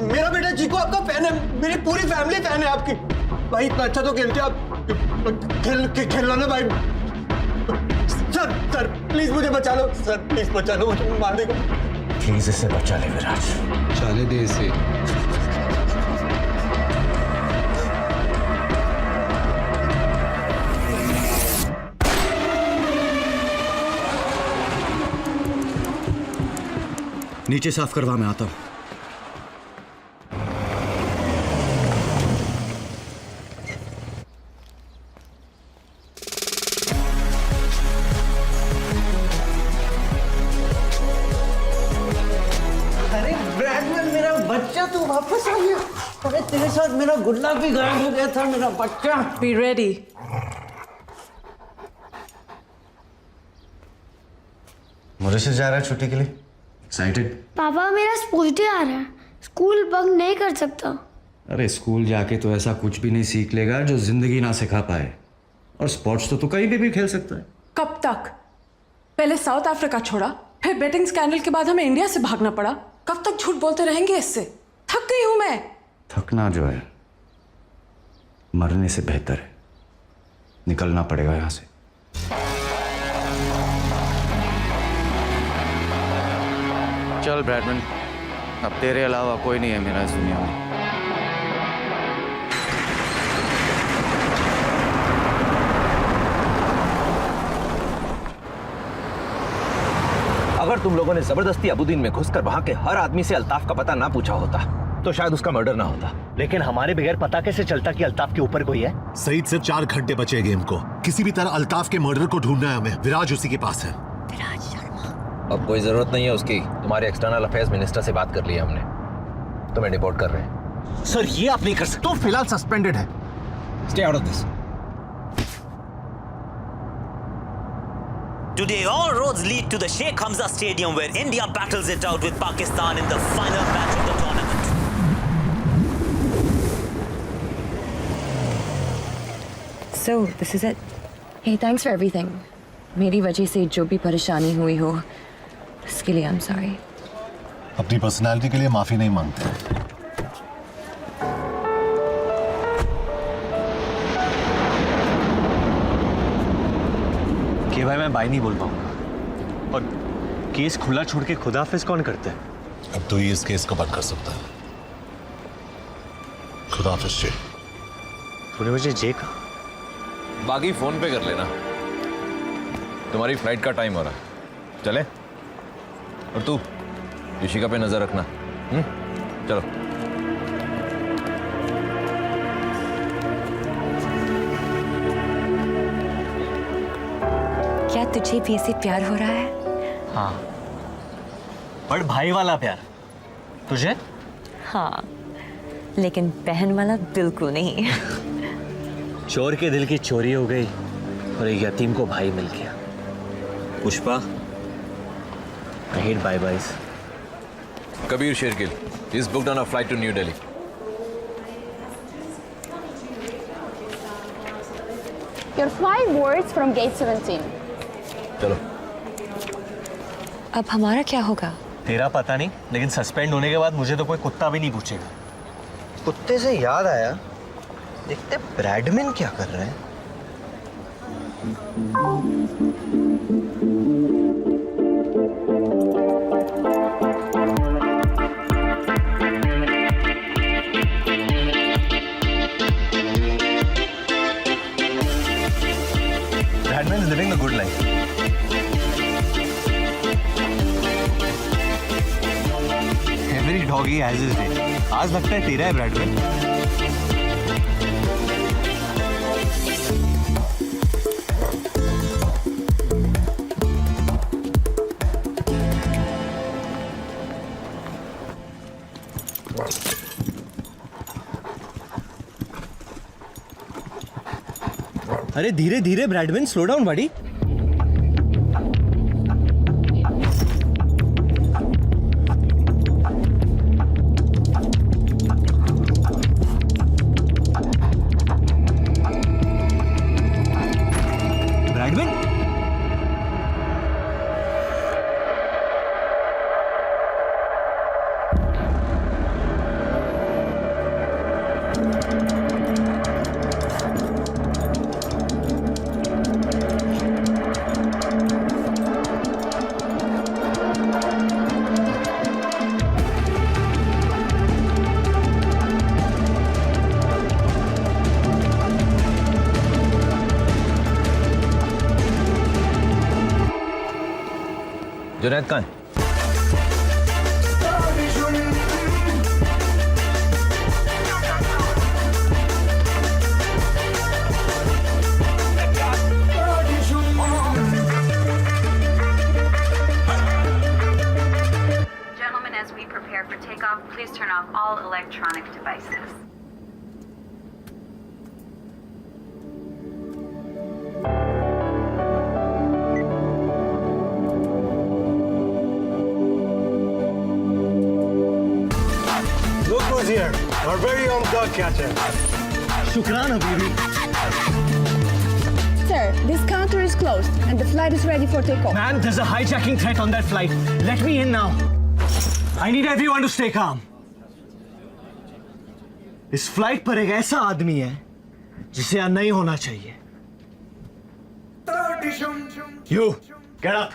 मेरा बेटा चीकू आपका फैन है, मेरी पूरी फैमिली फैन है आपकी। भाई इतना अच्छा तो खेलते आप, खेल लो ना भाई। सर प्लीज मुझे बचा लो, सर प्लीज बचा लो, मुझे मार देगा। प्लीज इसे बचा ले विराज, चाले दे इसे। नीचे साफ करवा, मैं आता हूं। तेरे साथ मेरा गुल्ला भी गायब हो गया था, मेरा बच्चा। Be ready. मॉरिशस जा रहा है छुट्टी के लिए? एक्साइटेड? पापा मेरा स्पोर्ट्स डे आ रहा है, स्कूल बंक नहीं कर सकता। अरे स्कूल जाके तो ऐसा कुछ भी नहीं सीख लेगा जो जिंदगी ना सिखा पाए। और स्पोर्ट्स तो तू कहीं भी खेल सकता है। कब तक? पहले साउथ अफ्रीका छोड़ा, फिर बेटिंग स्कैंडल के बाद हमें इंडिया से भागना पड़ा। कब तक झूठ बोलते रहेंगे इससे? थक गई हूं मैं। थकना जो है मरने से बेहतर है। निकलना पड़ेगा यहां से। चल ब्रैडमैन, अब तेरे अलावा कोई नहीं है मेरा इस दुनिया में। अगर तुम लोगों ने जबरदस्ती अबुद्दीन में घुसकर वहां के हर आदमी से अल्ताफ का पता ना पूछा होता तो शायद उसका मर्डर ना होता। लेकिन हमारे बगैर पता कैसे चलता कि अल्ताफ के ऊपर कोई है? सईद, सिर्फ 4 घंटे बचे गेम को। किसी भी तरह अल्ताफ के मर्डर को ढूंढना है हमें। विराज उसी के पास है। अब कोई जरूरत नहीं है उसकी। तुम्हारे एक्सटर्नल अफेयर्स मिनिस्टर से बात कर ली हमने। तुम्हें डिपोर्ट कर रहे हैं। सर ये आप नहीं कर सकते। तो फिलहाल सस्पेंडेड है। Stay out of this. Today, all roads lead to the Sheikh Hamza Stadium where India battles it out with Pakistan in the final match of the tournament. So, this is it. Hey, thanks for everything. मेरी वजह से जो भी परेशानी हुई हो, उसके लिए I'm sorry. अपनी पर्सनालिटी के लिए माफी नहीं मांगते। कि भाई मैं बाय नहीं बोल पाऊंगा। और केस खुला छोड़ के खुदाफिज कौन करता है? अब तो ये इस केस को बंद कर सकता है। खुदाफिज जी। तूने मुझे जे कहा? बाकी फोन पे कर लेना। तुम्हारी फ्लाइट का टाइम हो रहा है। चले? और तू ऋषिका पे नजर रखना। चलो। क्या तुझे भी ऐसे प्यार हो रहा है? हाँ, बड़ भाई वाला प्यार। तुझे? हाँ, लेकिन बहन वाला बिल्कुल नहीं। चोर के दिल की चोरी हो गई और एक यतीम को भाई मिल गया। Pushpa, I hate bye-byes. Kabir Shergill is booked on a flight to New Delhi. Your flight boards from gate 17. चलो। अब हमारा क्या होगा? तेरा पता नहीं, लेकिन सस्पेंड होने के बाद मुझे तो कोई कुत्ता भी नहीं पूछेगा। कुत्ते से याद आया, देखते ब्रैडमैन क्या कर रहे हैं। Bradman is living a good life. Every doggy has his day. आज लगता है तेरा है ब्रैडमैन। अरे धीरे धीरे ब्रैडमैन, स्लो डाउन बड़ी। ब्रैडमैन, जुनैद कहाँ है? Gentlemen, as we prepare for takeoff, please turn off all electronic devices. बर्बरियन का क्या चाहिए? शुक्राना बीबी। Sir, this counter is closed and the flight is ready for takeoff. Man, there's a hijacking threat on that flight. Let me in now. I need everyone to stay calm. इस flight पर एक ऐसा आदमी है जिसे यहाँ नहीं होना चाहिए। You, get up.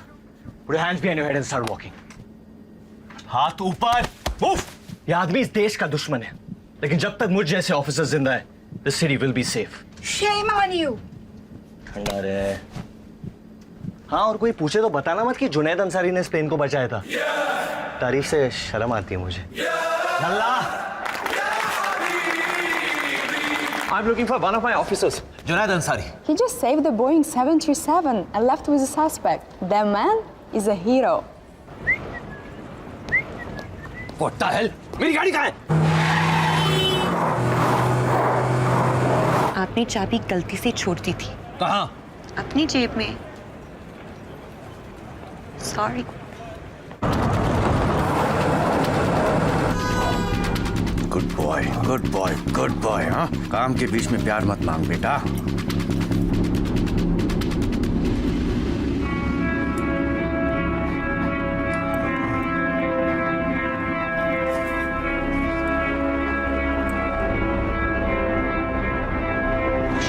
Put your hands behind your head and start walking. हाथ ऊपर, move. ये आदमी इस देश का दुश्मन है, लेकिन जब तक मुझ जैसे ऑफिसर जिंदा है, the city will be safe. Shame on you. ठंडा रहे। हाँ, और कोई पूछे तो बताना मत कि जुनैद अंसारी ने स्पेन को बचाया था। तारीफ से शर्म आती है मुझे। अल्लाह। I'm looking for one of my officers, Junaid Ansari. He just saved the Boeing 737 and left with a suspect. That man is a hero. What the hell? मेरी गाड़ी कहाँ है? आपने चाबी गलती से छोड़ दी थी। कहाँ? अपनी जेब में। Sorry. Good boy, good boy, good boy. हाँ, काम के बीच में प्यार मत मांग बेटा।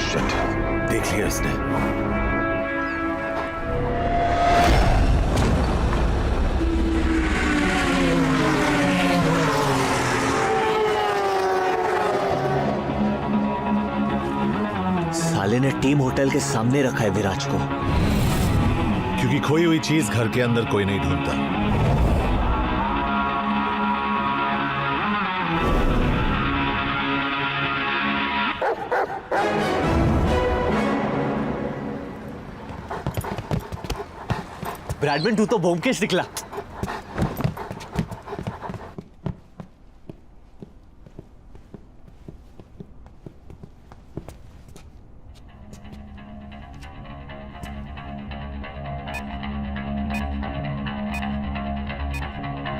शिट, देख लिया इसने। साले ने टीम होटल के सामने रखा है विराज को, क्योंकि खोई हुई चीज घर के अंदर कोई नहीं ढूंढता। ब्रैडमैन, तू तो ब्योमकेश निकला।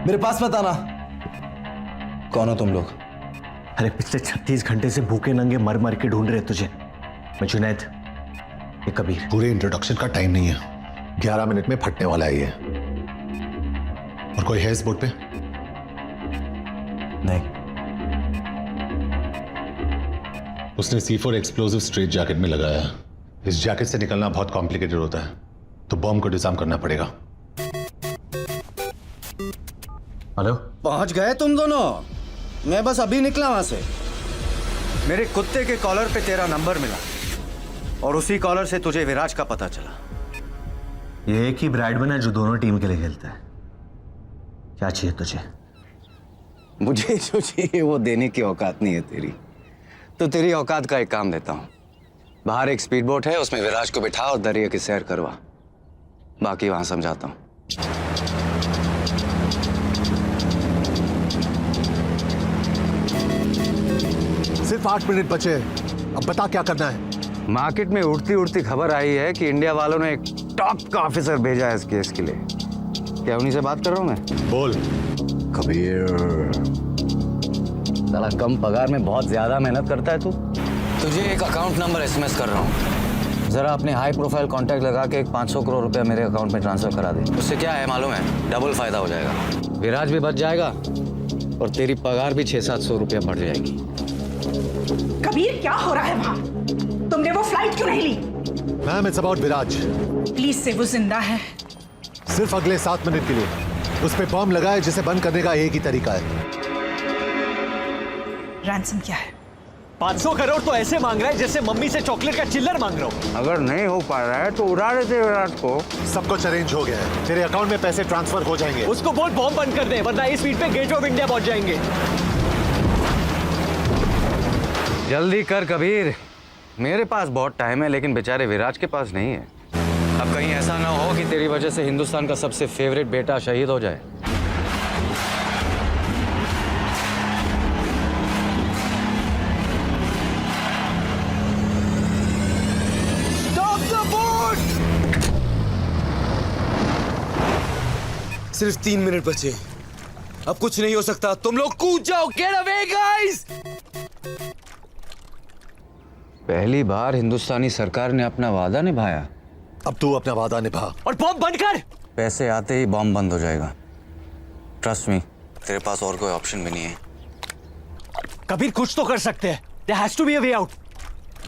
मेरे पास मत आना। कौन हो तुम लोग? अरे पिछले 36 घंटे से भूखे नंगे मर मर के ढूंढ रहे तुझे। मैं जुनैद, ये कबीर। पूरे इंट्रोडक्शन का टाइम नहीं है, 11 मिनट में फटने वाला है ये। और कोई है इस बोर्ड पे? नहीं। उसने C4 एक्सप्लोसिव स्ट्रेट जैकेट में लगाया। इस जैकेट से निकलना बहुत कॉम्प्लिकेटेड होता है, तो बॉम्ब को डिजाइन करना पड़ेगा। हेलो, पहुंच गए तुम दोनों? मैं बस अभी निकला वहां से। मेरे कुत्ते के कॉलर पे तेरा नंबर मिला और उसी कॉलर से तुझे विराज का पता चला। ये एक ही ब्रैडमैन है जो दोनों टीम के लिए खेलता है। क्या चाहिए तुझे? मुझे जो चाहिए वो देने की औकात नहीं है तेरी। तो तेरी औकात का एक काम देता हूं। बाहर एक स्पीड बोट है, उसमें विराज को बिठा और दरिया की सैर करवा। बाकी वहां समझाता हूं। सिर्फ 8 मिनट बचे, अब बता क्या करना है। मार्केट में उड़ती उड़ती खबर आई है कि इंडिया वालों ने एक टॉप का ऑफिसर भेजा है इस केस के लिए। क्या उन्हीं से बात कर रहा हूं मैं? बोल। कबीर, साला कम पगार में बहुत ज्यादा मेहनत करता है तू। तुझे एक अकाउंट नंबर SMS कर रहा हूँ, जरा अपने हाई प्रोफाइल कॉन्टैक्ट लगा के एक 500 करोड़ रुपया मेरे अकाउंट में ट्रांसफर करा दे। उससे क्या है मालूम है? डबल फायदा हो जाएगा। विराज भी बच जाएगा और तेरी पगार भी 600-700 रुपया बढ़ जाएगी। कबीर, क्या हो रहा है वहाँ? तुमने वो फ्लाइट क्यों नहीं ली? Ma'am, it's about Viraj. Please say, वो जिंदा है। सिर्फ अगले 7 मिनट के लिए उस पे बॉम्ब लगाए, जिसे बंद करने का एक ही तरीका है। रैंसम क्या है? 500 करोड़ तो ऐसे मांग रहा है जैसे मम्मी से चॉकलेट का चिल्लर मांग रहा हूँ। अगर नहीं हो पा रहा है तो उड़ा देते विराट को। सब कुछ अरेंज हो गया है, तेरे अकाउंट में पैसे ट्रांसफर हो जाएंगे। उसको बोल बॉम्ब बंद कर दे, वरना इस स्पीड पे गेट ऑफ इंडिया पहुंच जाएंगे। जल्दी कर कबीर, मेरे पास बहुत टाइम है, लेकिन बेचारे विराज के पास नहीं है। अब कहीं ऐसा ना हो कि तेरी वजह से हिंदुस्तान का सबसे फेवरेट बेटा शहीद हो जाए। सिर्फ 3 मिनट बचे, अब कुछ नहीं हो सकता। तुम लोग कूद जाओ। Get away guys. पहली बार हिंदुस्तानी सरकार ने अपना वादा निभाया। अब तू अपना वादा निभा और बॉम्ब बंद कर। पैसे आते ही बॉम्ब बंद हो जाएगा। ट्रस्ट मी, तेरे पास और कोई ऑप्शन भी नहीं है। कबीर कुछ तो कर सकते हैं। There has to be a way out.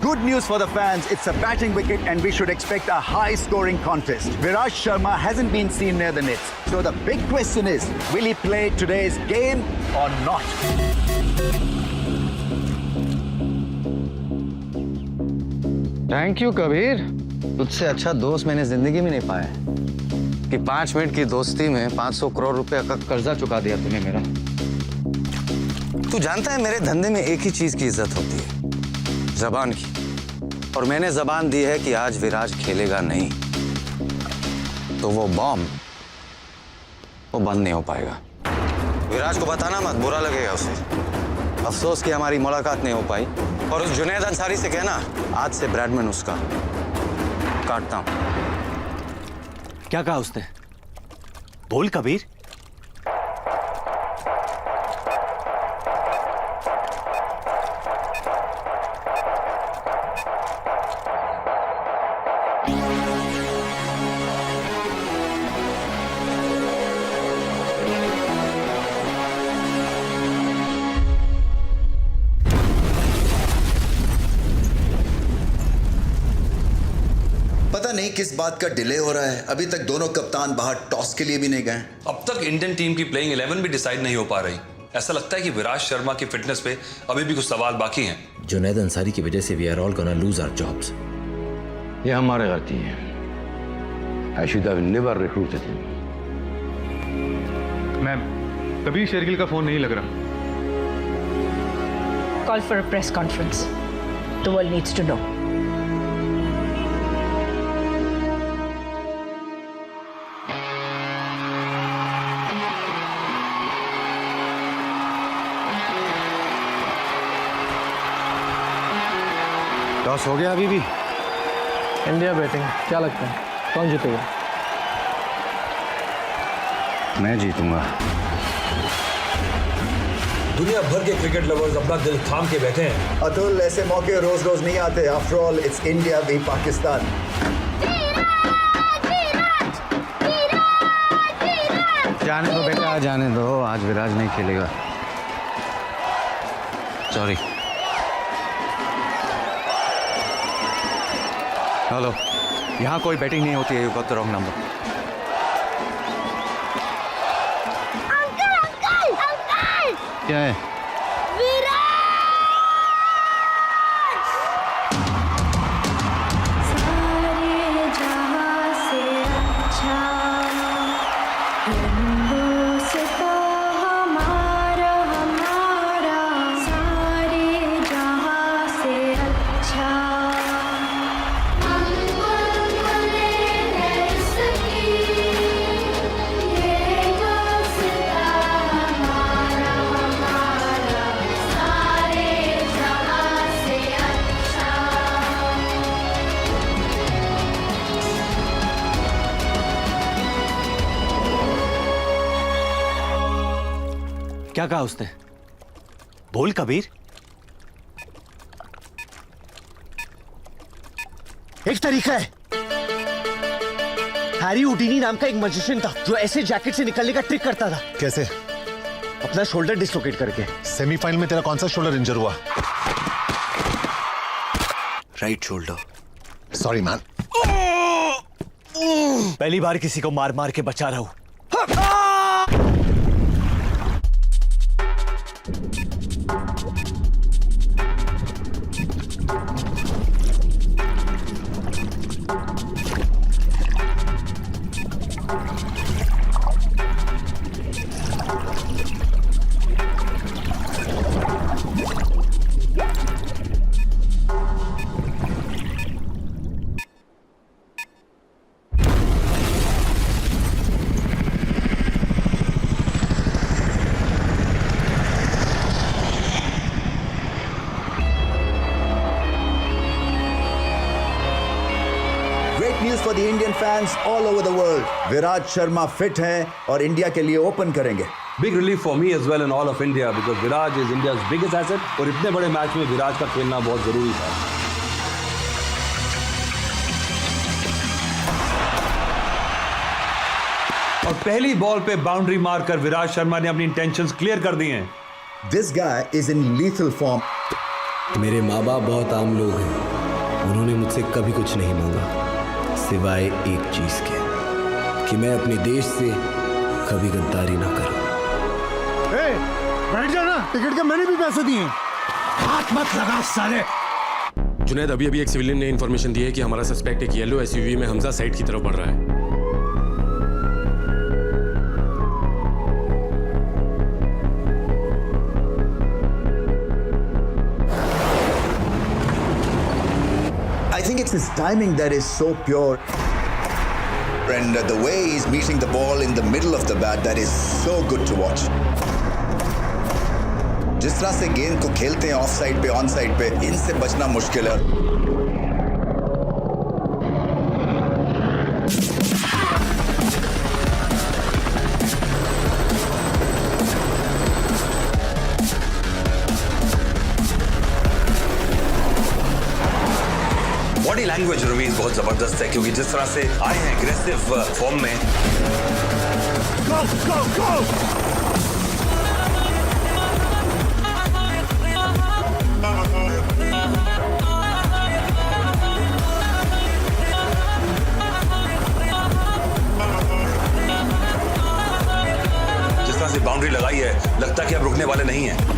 Good news for the fans. It's a batting wicket and we should expect a high-scoring contest. Viraj Sharma hasn't been seen near the nets. So the big question is, will he play today's game or not? Thank you Kabir. तुझसे अच्छा दोस्त मैंने जिंदगी में नहीं पाया कि 5 minute की दोस्ती में 500 करोड़ रुपए का कर्जा चुका दिया तूने मेरा। तू जानता है मेरे धंधे में एक ही चीज की इज्जत होती है, जबान की। और मैंने जबान दी है कि आज विराज खेलेगा नहीं तो वो बॉम्ब वो बंद नहीं हो पाएगा। विराज को बताना मत, बुरा लगेगा उसे। अफसोस कि हमारी मुलाकात नहीं हो पाई। और उस जुनैद अंसारी से कहना आज से ब्रैडमैन उसका काटता हूं। क्या कहा उसने? बोल कबीर। पता नहीं किस बात का डिले हो रहा है। अभी तक दोनों कप्तान बाहर टॉस के लिए भी नहीं गए। अब तक इंडियन टीम की प्लेइंग 11 भी डिसाइड नहीं हो पा रही। ऐसा लगता है कि विराज शर्मा की फिटनेस पे अभी भी कुछ सवाल बाकी हैं। जुनैद अंसारी की वजह से we are all gonna lose our jobs. ये हमारी गलती है। I should have never recruited him. Ma'am, Kabir Shergill का फोन नहीं लग रहा। Call for a press conference. The world needs to know. Toss हो गया अभी भी? India batting. क्या लगता है कौन जीतेगा? मैं जीतूंगा। दुनिया भर के क्रिकेट लवर्स अपना दिल थाम के बैठे हैं। अतुल, ऐसे मौके रोज रोज नहीं आते। After all it's India v Pakistan. जाने दो बेटा, जाने दो। आज विराज नहीं खेलेगा। सॉरी। हेलो, यहाँ कोई बैटिंग नहीं होती है। You got the wrong number. Uncle uncle uncle. क्या है? सारे जहां से अच्छा हिंदुस्तां हमारा हमारा, सारे जहां से अच्छा। क्या कहा उसने? बोल कबीर। एक तरीका है। हैरी हुडीनी नाम का एक मैजिशियन था जो ऐसे जैकेट से निकलने का ट्रिक करता था। कैसे? अपना शोल्डर डिसलोकेट करके। सेमीफाइनल में तेरा कौन सा शोल्डर इंजर हुआ? Right shoulder. Sorry man. पहली बार किसी को मार मार के बचा रहा हूं। News for the Indian fans all over the world. Viraj Sharma fit हैं और इंडिया के लिए ओपन करेंगे। Big relief for me as well and all of India because Viraj is India's biggest asset और इतने बड़े मैच में विराज का खेलना बहुत जरूरी था। और पहली बॉल पे बाउंड्री मारकर विराट शर्मा ने अपनी इंटेंशंस क्लियर कर दी हैं। This guy is in lethal form. मेरे माँ बाप बहुत आम लोग हैं। उन्होंने मुझसे कभी कुछ नहीं मांगा सिवाय एक चीज के, कि मैं अपने देश से कभी गद्दारी ना करूं। बैठ जाना, टिकट के मैंने भी पैसे दिए। हाथ मत लगा साले। जुनैद, अभी एक सिविलियन ने इन्फॉर्मेशन दी है कि हमारा सस्पेक्ट एक येलो एसयूवी में हमजा साइड की तरफ बढ़ रहा है। I think it's his timing that is so pure. And the way he's meeting the ball in the middle of the bat, that is so good to watch. जिस तरह से गेंद को खेलते हैं ऑफ साइड पे, ऑन साइड पे, इनसे बचना मुश्किल है। बॉडी लैंग्वेज रवीज बहुत जबरदस्त है, क्योंकि जिस तरह से आए हैं एग्रेसिव फॉर्म में। Go, go, go! जिस तरह से बाउंड्री लगाई है, लगता है कि अब रुकने वाले नहीं हैं।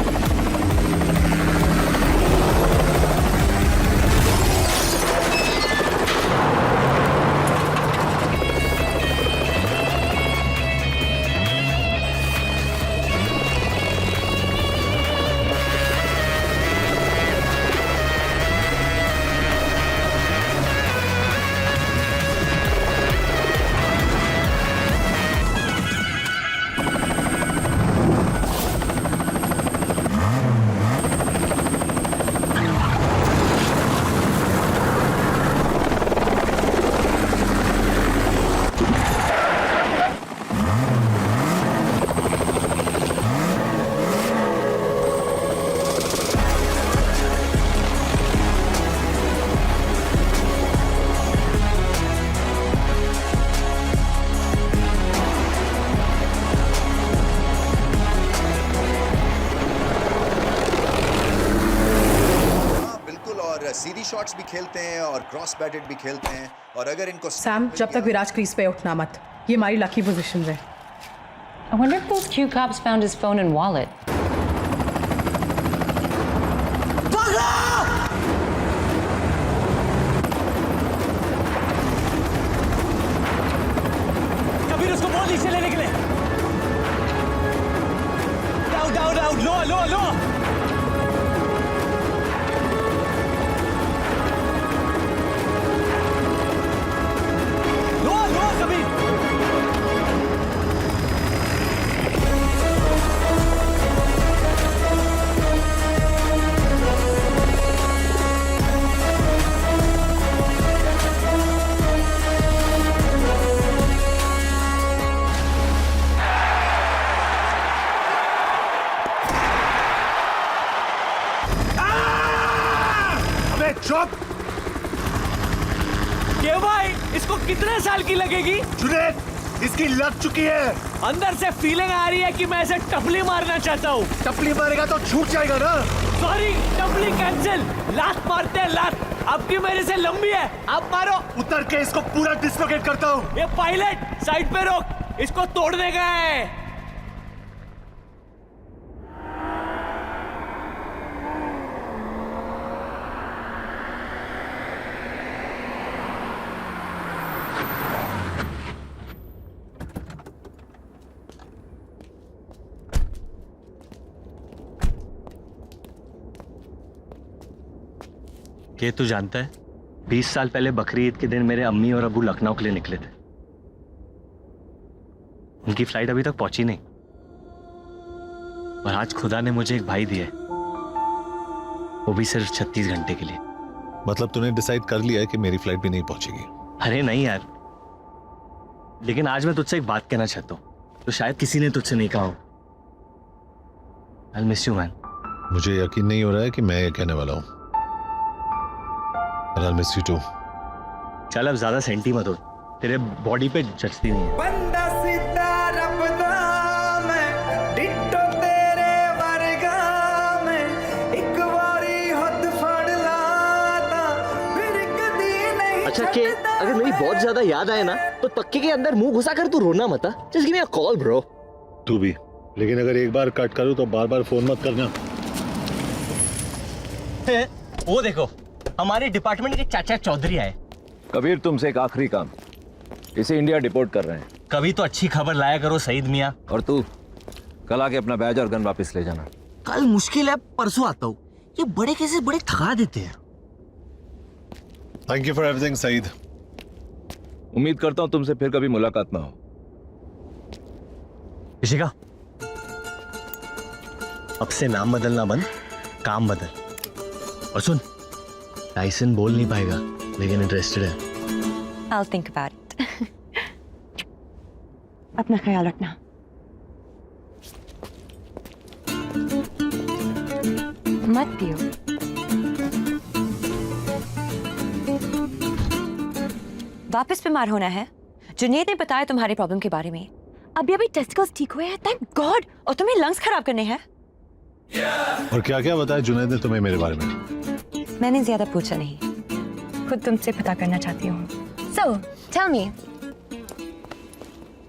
सीधी शॉट्स भी खेलते हैं और क्रॉस बैटेड भी खेलते हैं, और अगर इनको सैम, जब तक विराज क्रीज पे उठना मत, ये हमारी लकी पोजीशन है। I wonder if those Q cops found his phone and wallet. Kabir, उसको बॉल नीचे लेने के लिए। आउट, आउट, आउट, लो, लो, लो। चुप! ये भाई, इसको कितने साल की लगेगी? जुनैद, इसकी लग चुकी है। अंदर से फीलिंग आ रही है कि मैं इसे टपली मारना चाहता हूँ। टपली मारेगा तो छूट जाएगा ना। सॉरी, टपली कैंसिल। लात मारते हैं, लात। आपकी मेरे से लंबी है, आप मारो। उतर के इसको पूरा डिसलोकेट करता हूँ। ये पायलट, साइड पे रोक, इसको तोड़ने का है। ये तू जानता है, 20 साल पहले बकरी ईद के दिन मेरे अम्मी और अबू लखनऊ के लिए निकले थे। उनकी फ्लाइट अभी तक पहुंची नहीं, और आज खुदा ने मुझे एक भाई दिया है, वो भी सिर्फ 36 घंटे के लिए। मतलब तूने डिसाइड कर लिया है कि मेरी फ्लाइट भी नहीं पहुंचेगी? अरे नहीं यार, लेकिन आज मैं तुझसे एक बात कहना चाहता हूँ, तो शायद किसी ने तुझसे नहीं कहा हो। I'll miss you, man. मुझे यकीन नहीं हो रहा है कि मैं ये कहने वाला हूँ। I'll miss you too. चल अब ज्यादा सेंटी मत हो, तेरे बॉडी पे जचती नहीं है। अच्छा के अगर मेरी बहुत ज्यादा याद आए ना तो तक्के के अंदर मुंह घुसा कर तू रोना मत। Just give me a call bro. तू भी, लेकिन अगर एक बार कट करूं तो बार बार फोन मत करना। वो देखो हमारे डिपार्टमेंट के चाचा चौधरी आए। कबीर तुमसे एक आखिरी काम, इसे इंडिया डिपोर्ट कर रहे हैं। कभी तो अच्छी खबर लाया करो सईद मियाँ। और तू कल आके अपना बैज और गन वापस ले जाना। कल मुश्किल है, परसों आता हूँ। ये बड़े कैसे बड़े थका देते हैं। Thank you for everything Saeed. उम्मीद करता हूँ तुमसे फिर कभी मुलाकात ना हो। ऋषिका, अब से नाम बदलना बंद, काम बदल। और सुन, टाइसन बोल नहीं पाएगा लेकिन इंटरेस्टेड है। I'll think about it. अपना ख्याल रखना। मत पियो। वापस बीमार होना है? जुनेद ने बताया तुम्हारी प्रॉब्लम के बारे में। अभी अभी टेस्टिकल्स ठीक हुए हैं, थैंक गॉड। और तुम्हें लंग्स खराब करने हैं। और क्या क्या बताया जुनैद ने तुम्हें मेरे बारे में? मैंने ज्यादा पूछा नहीं, खुद तुमसे पता करना चाहती हूँ। So, tell me.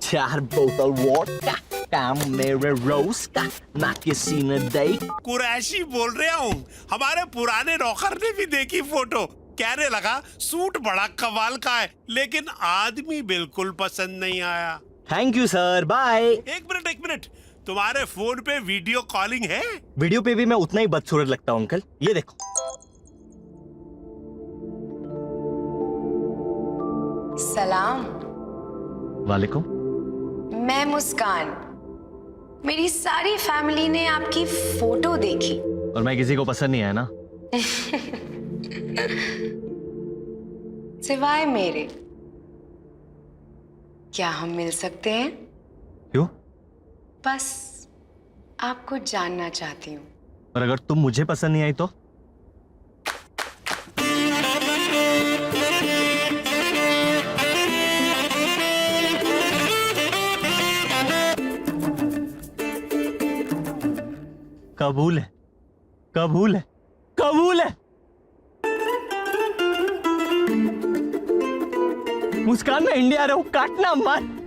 4 बोतल वोडका, काम मेरे रोज का, ना किसी ने देख। कुरैशी बोल रहा हूँ। हमारे पुराने नौकर ने भी देखी फोटो, कहने लगा सूट बड़ा कमाल का है, लेकिन आदमी बिल्कुल पसंद नहीं आया। Thank you sir, bye. एक मिनट, तुम्हारे फोन पे वीडियो कॉलिंग है? वीडियो पे भी मैं उतना ही बदसूरत लगता हूँ अंकल। ये देखो। सलाम। वालेकुम। मैं मुस्कान। मेरी सारी फैमिली ने आपकी फोटो देखी। और मैं किसी को पसंद नहीं आया ना? सिवाय मेरे। क्या हम मिल सकते हैं? क्यों? बस आपको जानना चाहती हूँ। और अगर तुम मुझे पसंद नहीं आई तो? कबूल है, कबूल है, कबूल है। मुस्कान, मैं इंडिया आ रहा हूँ, काटना मत।